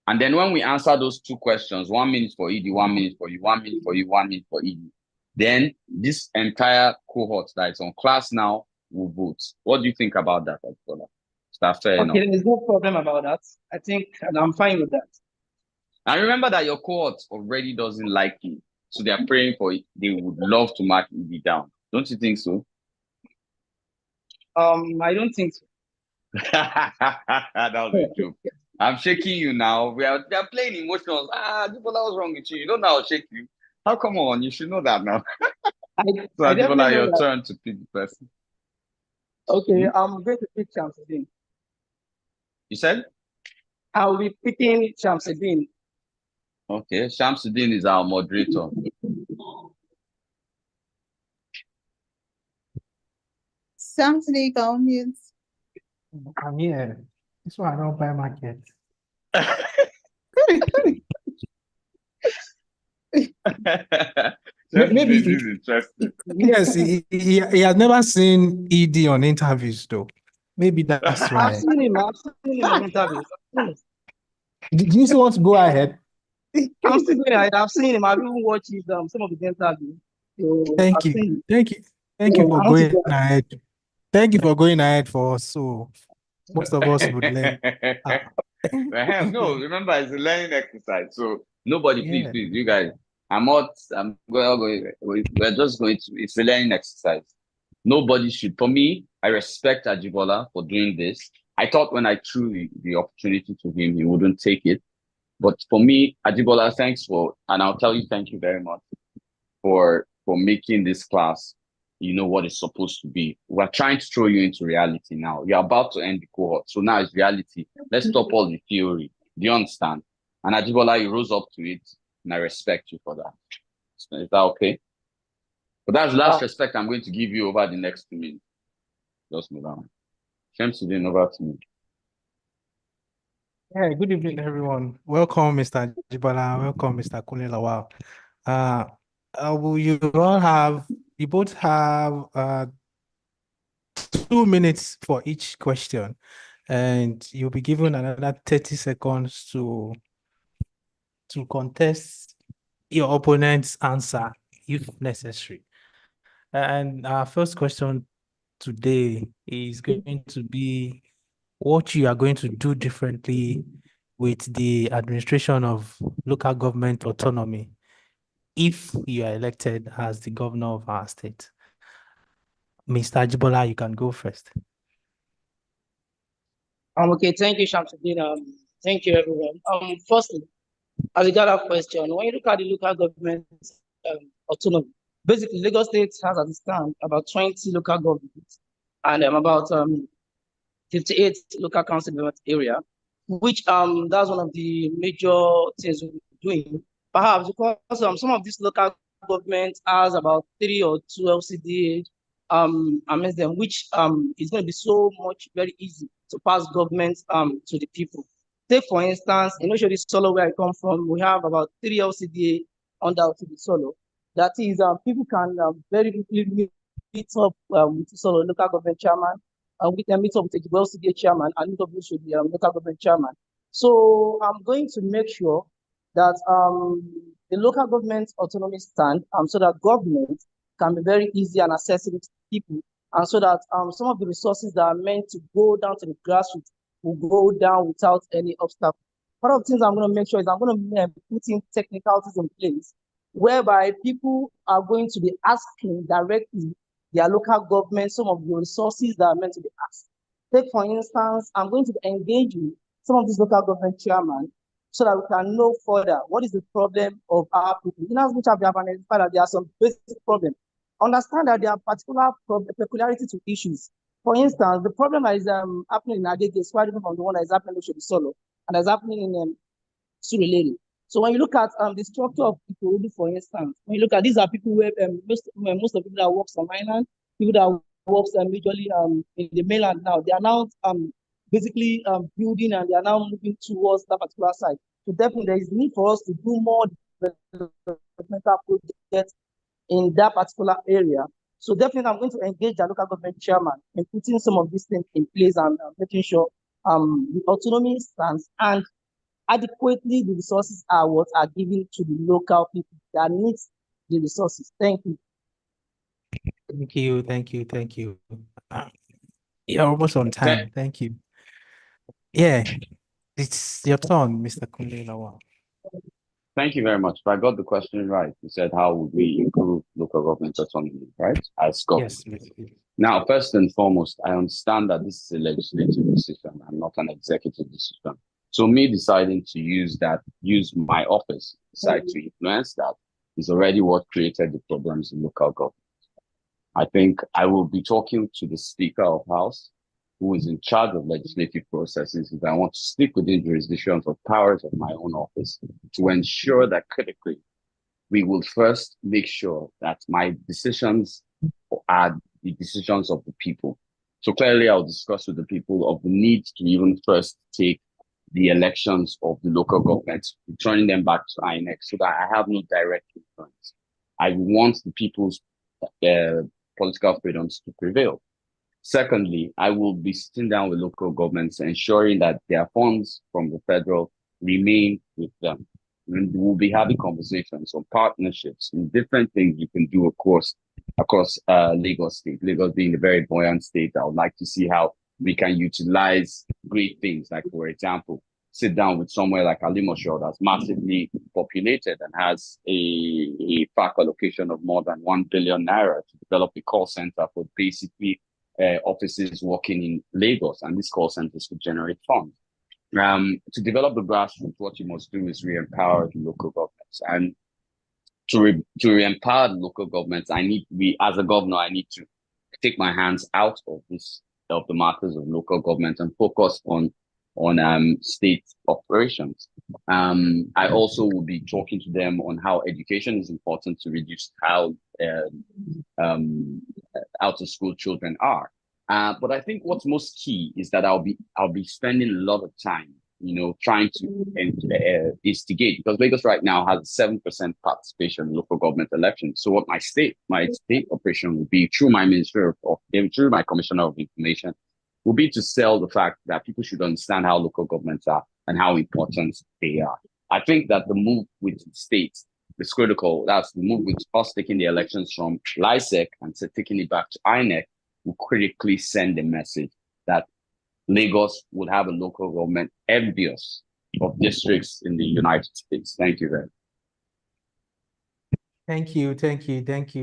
And then when we answer those 2 questions, 1 minute for ED, 1 minute for you, 1 minute for you, 1 minute for ED, then this entire cohort that is on class now will vote. What do you think about that, Ajibola? Is that fair enough? Okay, there's no problem about that. I think I'm fine with that. And remember that your cohort already doesn't like you. So they're praying for it. They would love to mark ED down. Don't you think so? I don't think so. That was a joke. I'm shaking you now. We are playing emotions. Ajibola, what's wrong with you? You don't know how to shake you. How come on? You should know that now. So Ajibola, your turn to pick the person. Okay, I'm going to pick Shamsuddin. You said? I'll be picking Shamsuddin. Okay, Shamsuddin is our moderator. Shamsuddin, come mute. I'm here. That's why I don't buy market. Maybe this is interesting. Yes, he has never seen ED on interviews though. Maybe that's why. I've seen him on interviews. Do you still want to go ahead? I'm still going ahead. I've seen him. I've even watched some of the interviews. So Thank you for going ahead. Thank you for going ahead for us. So most of us would learn. No, remember it's a learning exercise. So nobody, please, you guys. We're just going to, it's a learning exercise. Nobody should, for me, I respect Ajibola for doing this. I thought when I threw the opportunity to him, he wouldn't take it. But for me, Ajibola, and I'll tell you, thank you very much for making this class, what it's supposed to be. We're trying to throw you into reality now. You're about to end the cohort. So now it's reality. Let's stop all the theory. Do you understand? And Ajibola, you rose up to it, and I respect you for that. Is that okay? But that's the last respect I'm going to give you over the next 2 minutes. Just move on. Shamsuddin, over to me. Yeah, good evening, everyone. Welcome, Mr. Ajibola. Welcome, Mr. Kunle Lawal. You both have 2 minutes for each question, and you'll be given another 30 seconds to contest your opponent's answer if necessary. And our first question today is going to be what you are going to do differently with the administration of local government autonomy if you are elected as the governor of our state. Mr. Ajibola, you can go first. Okay, thank you, Shamsuddin. Thank you, everyone. Firstly, as a general question, when you look at the local government autonomy, basically Lagos State has at the stand about 20 local governments and about 58 local council government area, which that's one of the major things we're doing. Perhaps because some of these local governments has about 3 or 2 LCDA amongst them, which is going to be so much very easy to pass government to the people. Take for instance, in Oshodi Solo, where I come from, we have about 3 LCDA under Oshodi Solo. That is, people can very quickly meet up with sort of local government chairman, we can meet up with the CDA chairman, and meet up with the local government chairman. So I'm going to make sure that the local government autonomy stand, so that government can be very easy and accessible to people, and so that some of the resources that are meant to go down to the grassroots will go down without any obstacle. One of the things I'm going to make sure is I'm going to put in technicalities in place whereby people are going to be asking directly their local government some of the resources that are meant to be asked. Take, for instance, I'm going to engage with some of these local government chairmen so that we can know further what is the problem of our people. In as much as we have identified that there are some basic problems, understand that there are particular peculiarities to issues. For instance, the problem that is happening in Agege is quite different from the one that is happening in Solo and that's happening in Surulere. So when you look at the structure of people, for instance, when you look at these are people where most of the people that work on island, people that work majorly in the mainland now, they are now basically building and they are now moving towards that particular side. So definitely there is need for us to do more developmental projects in that particular area. So definitely I'm going to engage the local government chairman in putting some of these things in place and making sure the autonomy stands and adequately the resources are what are given to the local people that needs the resources. Thank you. Thank you, thank you, thank you. You're almost on time. Thank you. Yeah, it's your turn, Mr. Kunle Lawal. Thank you very much. If I got the question right, you said, how would we improve local government autonomy, right? As government. Yes, please. Now, first and foremost, I understand that this is a legislative decision and not an executive decision. So me deciding to use my office, decide to influence that is already what created the problems in local government. I think I will be talking to the Speaker of House, who is in charge of legislative processes, if I want to stick within jurisdictions of powers of my own office, to ensure that critically, we will first make sure that my decisions are the decisions of the people. So clearly, I'll discuss with the people of the need to even first take the elections of the local governments, returning them back to INEC so that I have no direct influence. I want the people's political freedoms to prevail. Secondly, I will be sitting down with local governments, ensuring that their funds from the federal remain with them. And we'll be having conversations on partnerships and different things you can do, of course, across Lagos State. Lagos being a very buoyant state, I would like to see how we can utilize great things, like, for example, sit down with somewhere like Alimosho that's massively populated and has a FAC allocation of more than 1 billion naira to develop a call center for basically offices working in Lagos, and these call centers could generate funds. To develop the grassroots, what you must do is re-empower the local governments. And to re-empower the local governments, as a governor, I need to take my hands out of the matters of local government and focus on state operations. I also will be talking to them on how education is important to reduce how out of school children are. But I think what's most key is that I'll be spending a lot of time, trying to instigate, because Lagos right now has 7% participation in local government elections. So what my state operation will be through my through my commissioner of information, will be to sell the fact that people should understand how local governments are and how important they are. I think that the move with the states is critical. That's the move with us taking the elections from LISEC and taking it back to INEC will critically send a message that Lagos would have a local government envious of districts in the United States. Thank you very much. Thank you.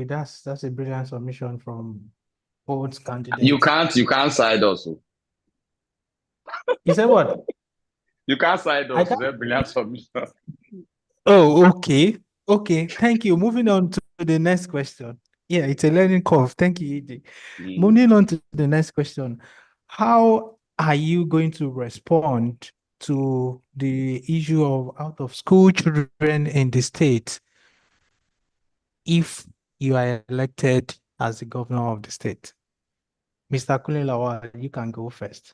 That's a brilliant submission from both candidates. You can't side us. You said what? You can't side us. It's a brilliant submission. Oh, okay. Thank you. Moving on to the next question. Yeah, it's a learning curve. Thank you, ED. Moving on to the next question. How are you going to respond to the issue of out of school children in the state if you are elected as the governor of the state? Mr. Kunle Lawal, you can go first.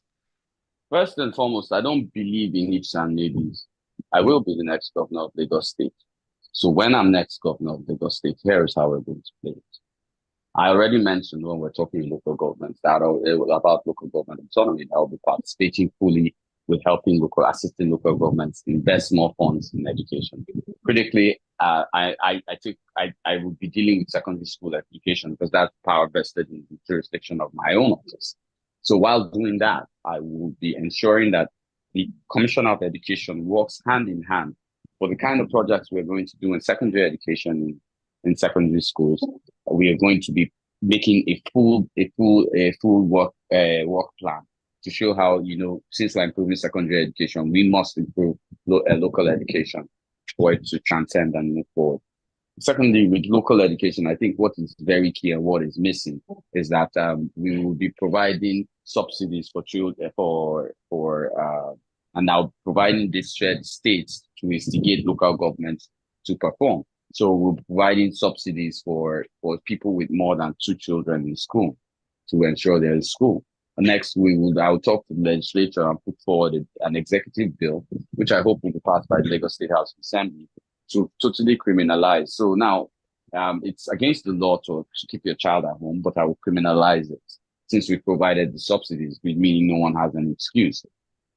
First and foremost, I don't believe in ifs and maybes. I will be the next governor of Lagos State. So when I'm next governor of Lagos State, here is how we're going to play it. I already mentioned when we're talking local governments about local government autonomy, that will be participating fully with assisting local governments invest more funds in education. Critically, I think I would be dealing with secondary school education because that's power vested in the jurisdiction of my own office. So while doing that, I will be ensuring that the Commissioner of Education works hand in hand for the kind of projects we're going to do in secondary education in secondary schools. We are going to be making a full work plan to show how, since we're improving secondary education, we must improve local education for it to transcend and move forward. Secondly, with local education, I think what is very key and what is missing is that we will be providing subsidies for children and now providing this shared states to instigate local governments to perform. So we're providing subsidies for people with more than 2 children in school to ensure they're in school. Next, I will talk to the legislature and put forward an executive bill, which I hope will be passed by the Lagos State House of Assembly, to totally criminalize. So now it's against the law to keep your child at home, but I will criminalize it since we provided the subsidies, meaning no one has an excuse.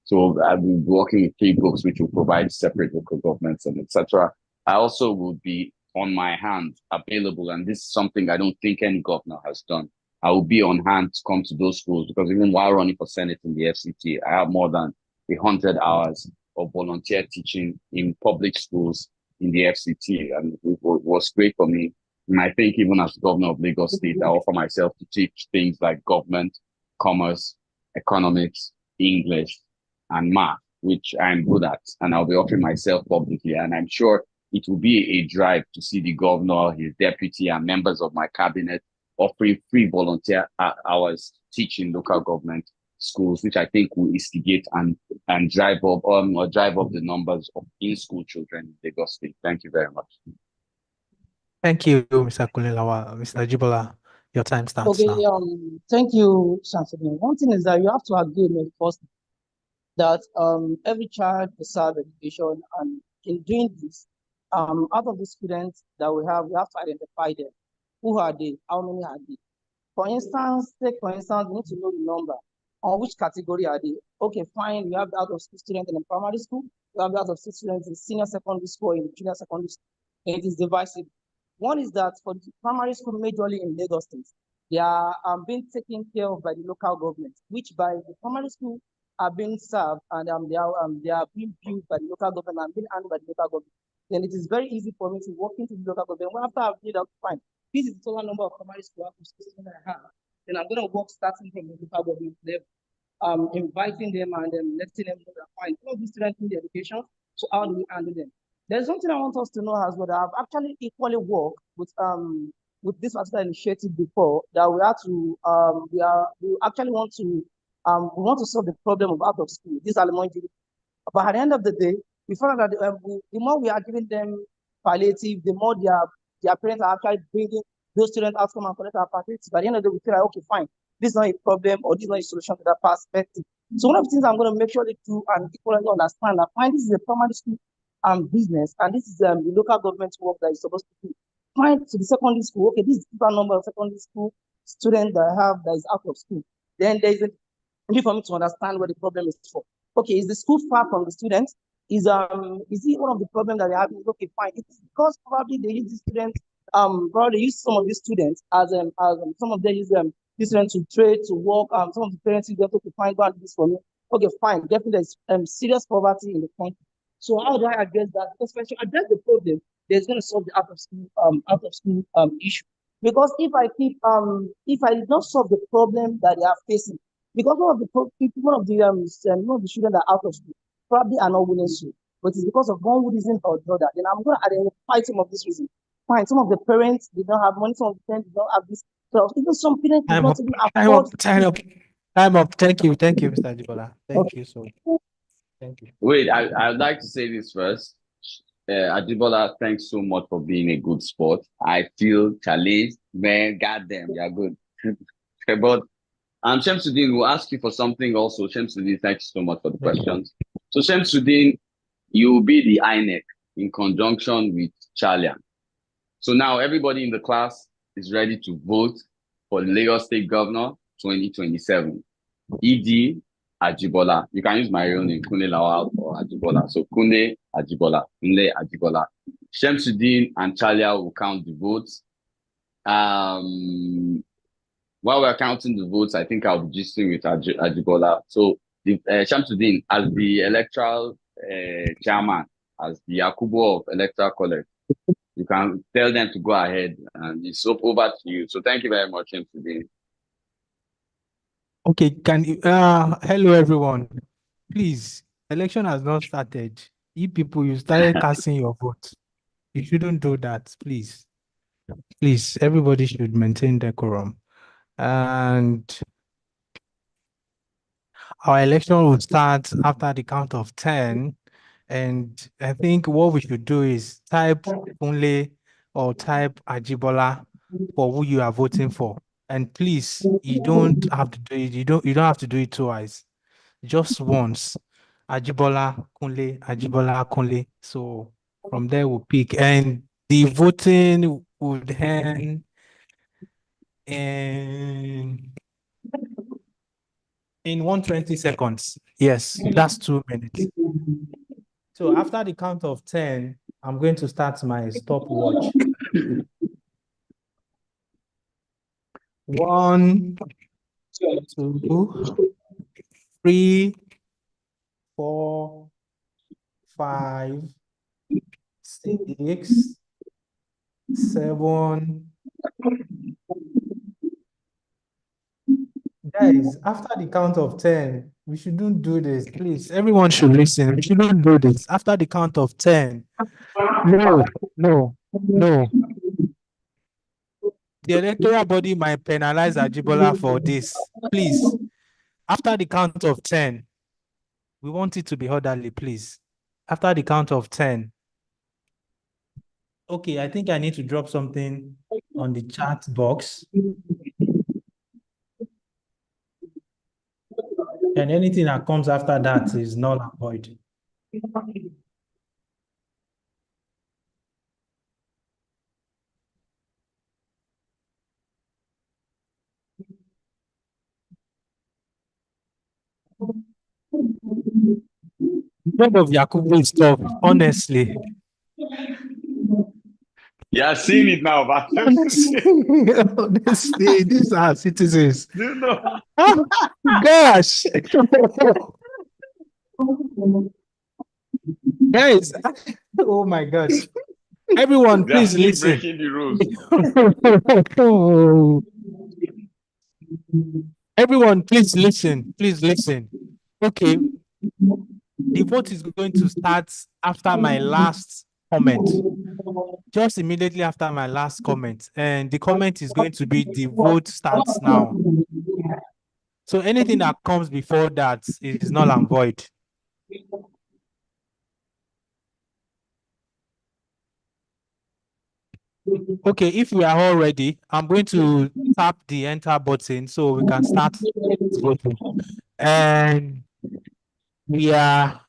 So I'll be working with 3 books, which will provide separate local governments and etc. I also will be on my hand available, and this is something I don't think any governor has done. I will be on hand to come to those schools because even while running for Senate in the FCT, I have more than 100 hours of volunteer teaching in public schools in the FCT, and it was great for me. And I think even as governor of Lagos State, I offer myself to teach things like government, commerce, economics, English, and math, which I'm good at, and I'll be offering myself publicly. And I'm sure it will be a drive to see the governor, his deputy, and members of my cabinet offering free volunteer hours teaching local government schools, which I think will instigate and drive up the numbers of in-school children in Lagos State. Thank you very much. Thank you, Mr. Kulilawa. Mr. Jibola, your time starts now. Thank you, Shamsuddin. One thing is that you have to agree with me first that every child deserves education, and in doing this, out of the students that we have to identify them. Who are they? How many are they? For instance, we need to know the number. On which category are they? Okay, fine, we have out of school students in the primary school, we have out of school students in senior secondary school, in junior secondary school. And it is divisive. One is that for the primary school, majorly in Lagos State, they are being taken care of by the local government, which by the primary school are being served, and they are being built by the local government and being handled by the local government. Then it is very easy for me to walk into the local government. Well, after I've made up, fine, this is the total number of primary school students I have. Then I'm going to work starting from the local government level, inviting them and then letting them know that fine, all these students need education. So how do we handle them? There's something I want us to know as well. That I've actually equally worked with this particular initiative before. That we have to we actually want to solve the problem of out of school. This alimony. But at the end of the day, we found out that the more we are giving them palliative, the more their parents are actually bringing those students out from and collect our palliative. By the end of the day, we feel like, okay, fine, this is not a problem or this is not a solution to that perspective. So one of the things I'm going to make sure they do and people understand that fine, this is a primary school business, and this is the local government work that is supposed to do. Fine, to the secondary school, okay, this is the number of secondary school students that I have that is out of school. Then there is a need for me to understand what the problem is for. Okay, is the school far from the students? Is it one of the problems that they have? Okay, fine. It's because probably they use these students, probably use some of these students as some of them use these students to trade, to work. Some of the parents use them to find out this for me. Okay, fine. Definitely there's serious poverty in the country. So how do I address that? Because when you address the problem, there's going to solve the out of school issue. Because if I did not solve the problem that they are facing, because one of the children that are out of school probably are not willing to, but it's because of one reason or the other. Then I'm going to identify some of these reasons. Fine, some of the parents did not have money, some of the parents did not have this. So even some parents did not even afford. Time up. Thank you, Mr. Jibola. Thank you so much. Thank you. Wait, I'd like to say this first. Ajibola, thanks so much for being a good sport. I feel challenged, man. Goddamn, you're good. But Shamsuddin will ask you for something also. Shamsuddin, thank you so much for the questions. So Shamsuddin, you will be the INEC in conjunction with Chalia. So now everybody in the class is ready to vote for the Lagos State Governor 2027. ED Ajibola. You can use my real name, Kune Lawal or Ajibola. So Kune Ajibola, Nle Ajibola. Shamsuddin and Chalia will count the votes. While we're counting the votes, I think I'll be gisting with Ajibola. So Shamsuddin, as the electoral chairman, as the Yakubu of Electoral College, you can tell them to go ahead, and it's over to you. So thank you very much, Shamsuddin. Okay, hello everyone. Please, election has not started. You people, you started casting your vote. You shouldn't do that, please. Please, everybody should maintain decorum. And our election will start after the count of 10. And I think what we should do is type Kunle or type Ajibola for who you are voting for. And please, you don't have to do it. You don't have to do it twice. Just once. Ajibola Kunle. So from there we'll pick. And the voting would end in 120 seconds. Yes, that's 2 minutes. So after the count of 10, I'm going to start my stopwatch. 1, 2, 3, 4, 5, 6, 7. Guys, after the count of 10, we shouldn't do this. Please, everyone should listen. We shouldn't do this. After the count of 10. No. The electoral body might penalize Ajibola for this. Please, after the count of 10, we want it to be orderly, please. After the count of 10. Okay, I think I need to drop something on the chat box. And anything that comes after that is null and void. The job of Yakubu is tough, honestly. Yeah, seeing it now, but honestly, these are citizens. Do you know? Gosh. Guys, oh my God. Everyone, They are please still listen. breaking the rules. Everyone, please listen. Please listen. Okay. The vote is going to start after my last comment. Just immediately after my last comment. And the comment is going to be the vote starts now. So anything that comes before that is null and void. Okay, if we are all ready, I'm going to tap the enter button so we can start voting. And we are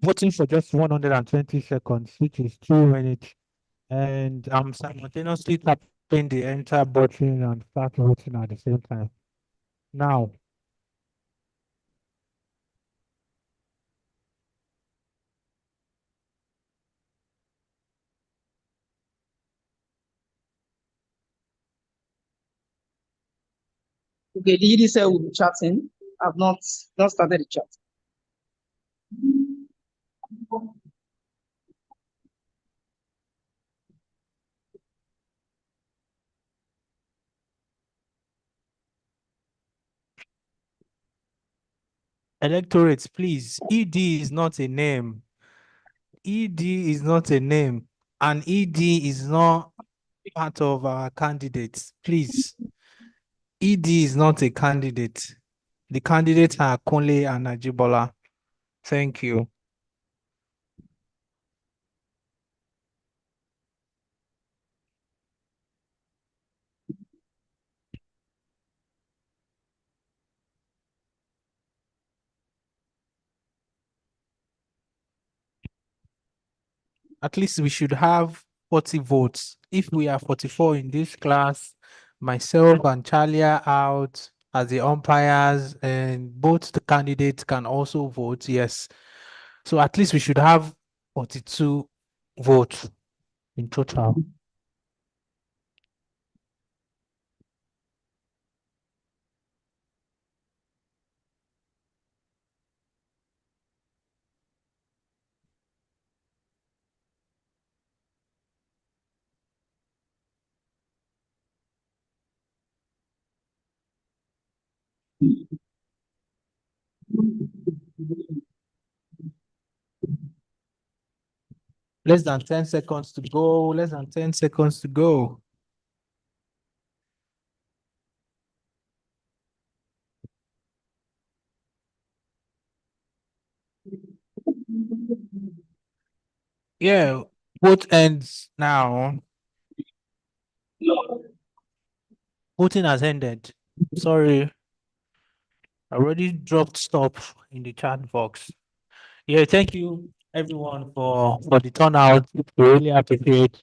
voting for just 120 seconds, which is 2 minutes. And I'm simultaneously tapping the enter button and start voting at the same time. Now. Okay, the ED said we'll be chatting. I've not started the chat. Electorates, please. ED is not a name. ED is not a name. And ED is not part of our candidates. Please. ED is not a candidate. The candidates are Kunle and Ajibola. Thank you. at least we should have 40 votes. If we are 44 in this class, myself and Charlie are out as the umpires, and both the candidates can also vote, yes. So at least we should have 42 votes in total. Less than 10 seconds to go. Less than 10 seconds to go. Yeah, vote ends now. Voting has ended. Sorry, I already dropped stop in the chat box. Yeah, thank you everyone for the turnout. We really appreciate.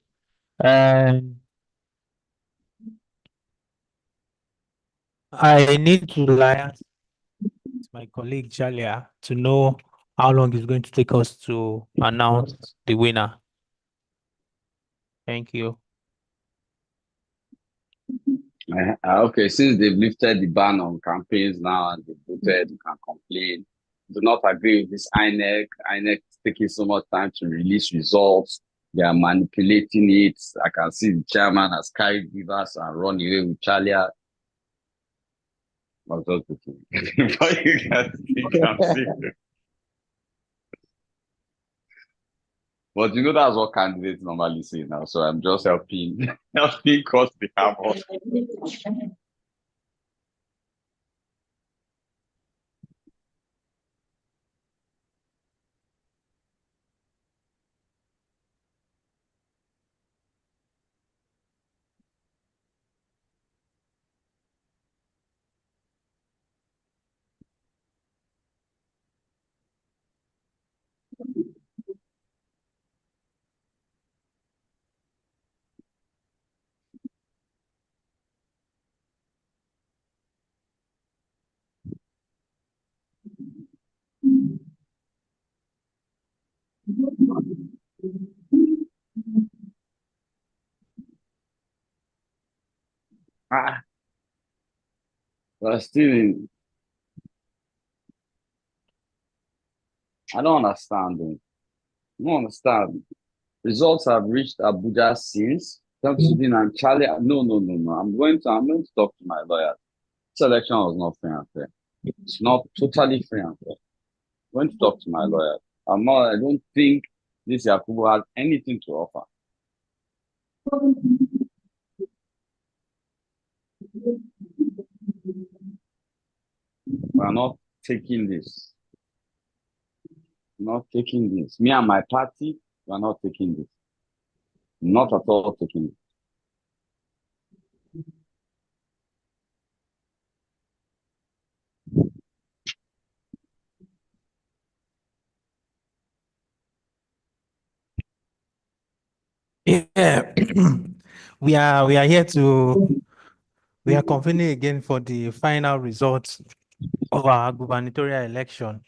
And I need to liaise with my colleague Jalia to know how long it's going to take us to announce the winner. Thank you. Okay, since they've lifted the ban on campaigns now and they've voted, you can complain. Do not agree with this INEC. INEC is taking so much time to release results. They are manipulating it. I can see the chairman has carried rivers and run away with Chalia. I was just looking. But you can see. But you know that's what candidates normally say now. So I'm just helping cause the havoc. But still, I don't understand. I don't understand. Results have reached Abuja since. Thanksgiving and Charlie. No. I'm going to talk to my lawyer. This election was not fair and fair. It's not totally fair and fair. I'm going to talk to my lawyer. I don't think this Yakubu has anything to offer. We're not taking this. Not taking this. Me and my party, we're not taking this. Not at all taking it. Yeah, we are here to convening again for the final results of our gubernatorial election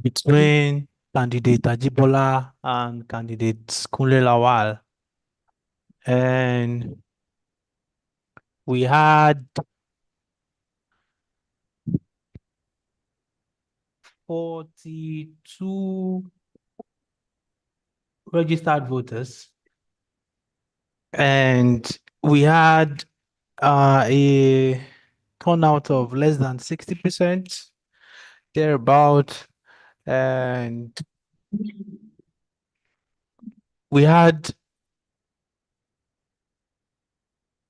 between candidate Ajibola and candidate Kunle Lawal. And we had 42 registered voters, and we had a turnout of less than 60%, thereabout, and we had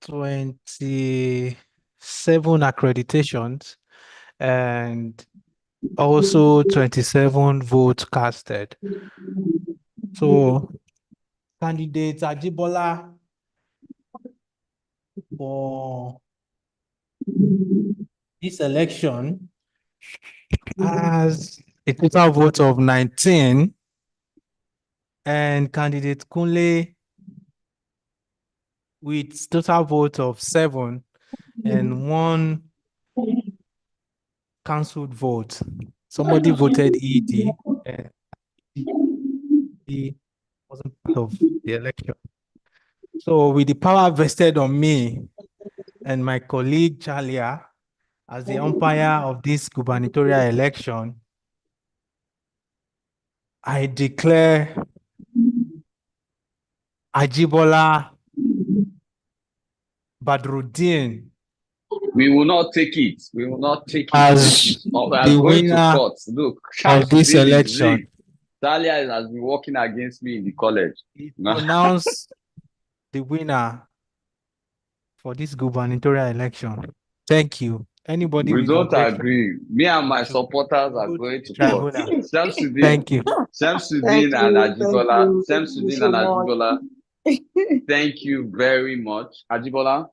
27 accreditations and also 27 votes casted. So candidate Ajibola for this election has a total vote of 19, and candidate Kunle with total vote of 7 and 1 cancelled vote. Somebody voted ED and he wasn't part of the election. So with the power vested on me and my colleague Chalia as the umpire of this gubernatorial election, I declare Ajibola Badruddin We will not take it. We will not take it. as We are the going to winner court. Look, of this Shamsuddin is election. rigged. Talia has been working against me in the college. He No. pronounced the winner for this gubernatorial election. Thank you. Anybody We with don't objection agree. Me and my should supporters are go to going the to court. tribunal. Shamsuddin, Thank you. Shamsuddin and Ajibola. Thank you Shamsuddin so and much. Ajibola. Thank you very much. Ajibola,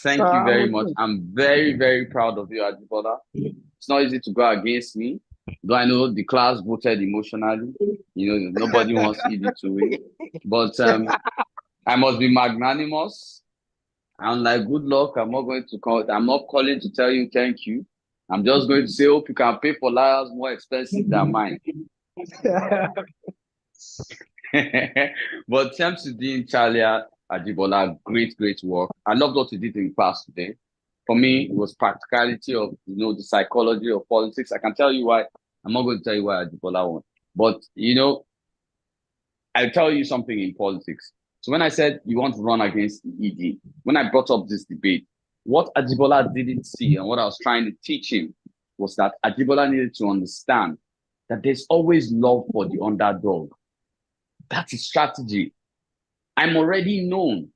thank Sir, you I'm very with much. you. I'm very, very proud of you, Ajibola. It's not easy to go against me. Though I know the class voted emotionally. You know, nobody wants ED to win. But I must be magnanimous. I'm like, good luck. I'm not going to call. I'm not calling to tell you thank you. I'm just going to say, hope you can pay for lawyers more expensive than mine. But Shamsuddin, Chalia, Ajibola, great, great work. I loved what you did in class today. For me, it was practicality of the psychology of politics. I can tell you why. I'm not going to tell you why Ajibola won. But I'll tell you something in politics. So when I said you want to run against the ED, when I brought up this debate, what Ajibola didn't see and what I was trying to teach him was that Ajibola needed to understand that there's always love for the underdog. That's a strategy. I'm already known.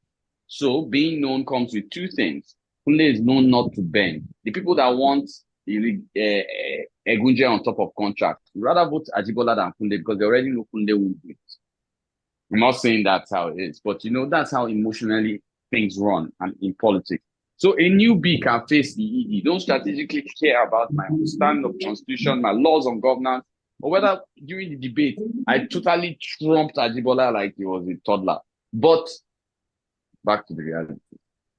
So being known comes with two things. Kunle is known not to bend. The people that want Egunje on top of contract rather vote Ajibola than Kunle because they already know Kunle won't do it. I'm not saying that's how it is, but that's how emotionally things run and in politics. So a newbie can face the ED. Don't strategically care about my understanding of constitution, my laws on governance, or whether during the debate I totally trumped Ajibola like he was a toddler. But back to the reality.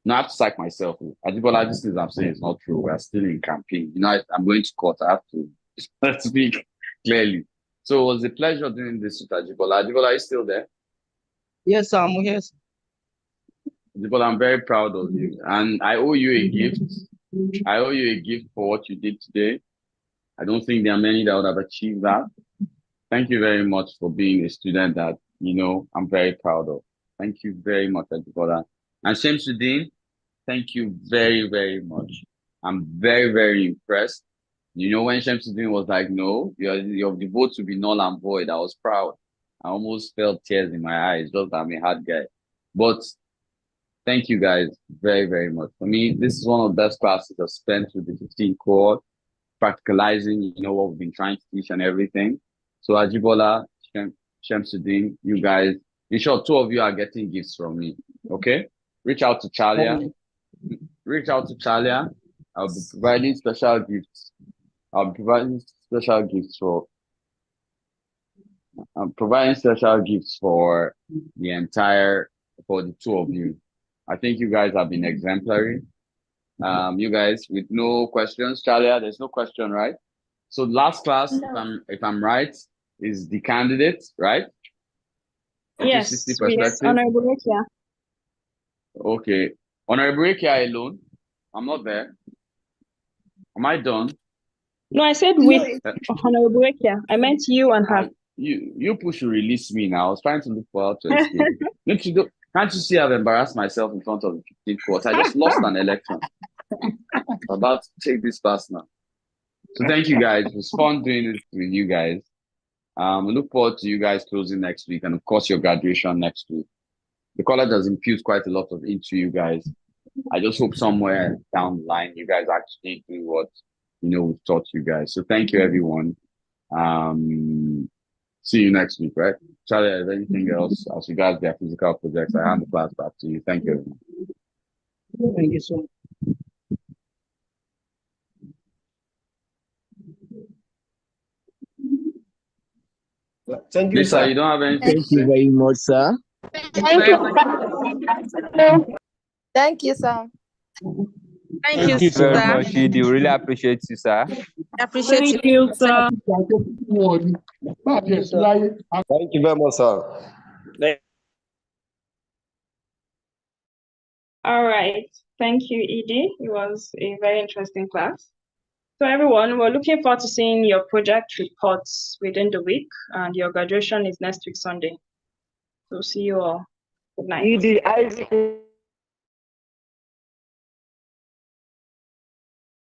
Now I have to psych myself. Ajibola, this things I'm saying is not true. We're still in campaign. I'm going to court. I have to speak clearly. So it was a pleasure doing this with Ajibola. Ajibola, are you still there? Yes, sir. Yes. Ajibola, I'm very proud of you. And I owe you a gift. I owe you a gift for what you did today. I don't think there are many that would have achieved that. Thank you very much for being a student that, I'm very proud of. Thank you very much, Ajibola. And Shamsuddin, thank you very, very much. I'm very, very impressed. When Shamsuddin was like, no, your vote to be null and void, I was proud. I almost felt tears in my eyes, just that I'm a hard guy. But thank you guys very, very much. For me, this is one of the best classes I've spent with the 15 cohort, practicalizing, what we've been trying to teach and everything. So Ajibola, Shamsuddin, you guys, in short, two of you are getting gifts from me. Okay? Reach out to Chalia. I'll be providing special gifts. I'm providing special gifts for for the two of you. I think you guys have been exemplary. You guys with no questions. Chalia, there's no question, right? So last class, No. if I'm right, is the candidate, right? Yes, 60 yes, perspective. Honorable Rekia. Okay. Honorable Rekia alone. I'm not there. Am I done? No, I said No, with Honorable Rekia. I meant you and her. You push to release me now. I was trying to look for how to escape. Can't you see I've embarrassed myself in front of the 15th court? I just lost an election. I'm about to take this pass now. So thank you guys. It was fun doing it with you guys. We look forward to you guys closing next week and of course your graduation next week. The college has infused quite a lot into you guys. I just hope somewhere down the line you guys actually do what we've taught you guys. So thank you everyone. See you next week, right? Charlie, is there anything else as regards their physical projects? I hand the class back to you. Thank you everyone. Thank you so much. Thank you, Lisa, sir. you don't have anything to Thank you say? very much, sir. Thank you. Thank you, Sam. Thank you, Thank you very sir. much, Shidi. We really appreciate you, sir. Appreciate Thank you. you, sir. Thank you very much, sir. All right. Thank you, Edie. It was a very interesting class. So everyone, we're looking forward to seeing your project reports within the week, and your graduation is next week, Sunday. So see you all. Good night. Edie,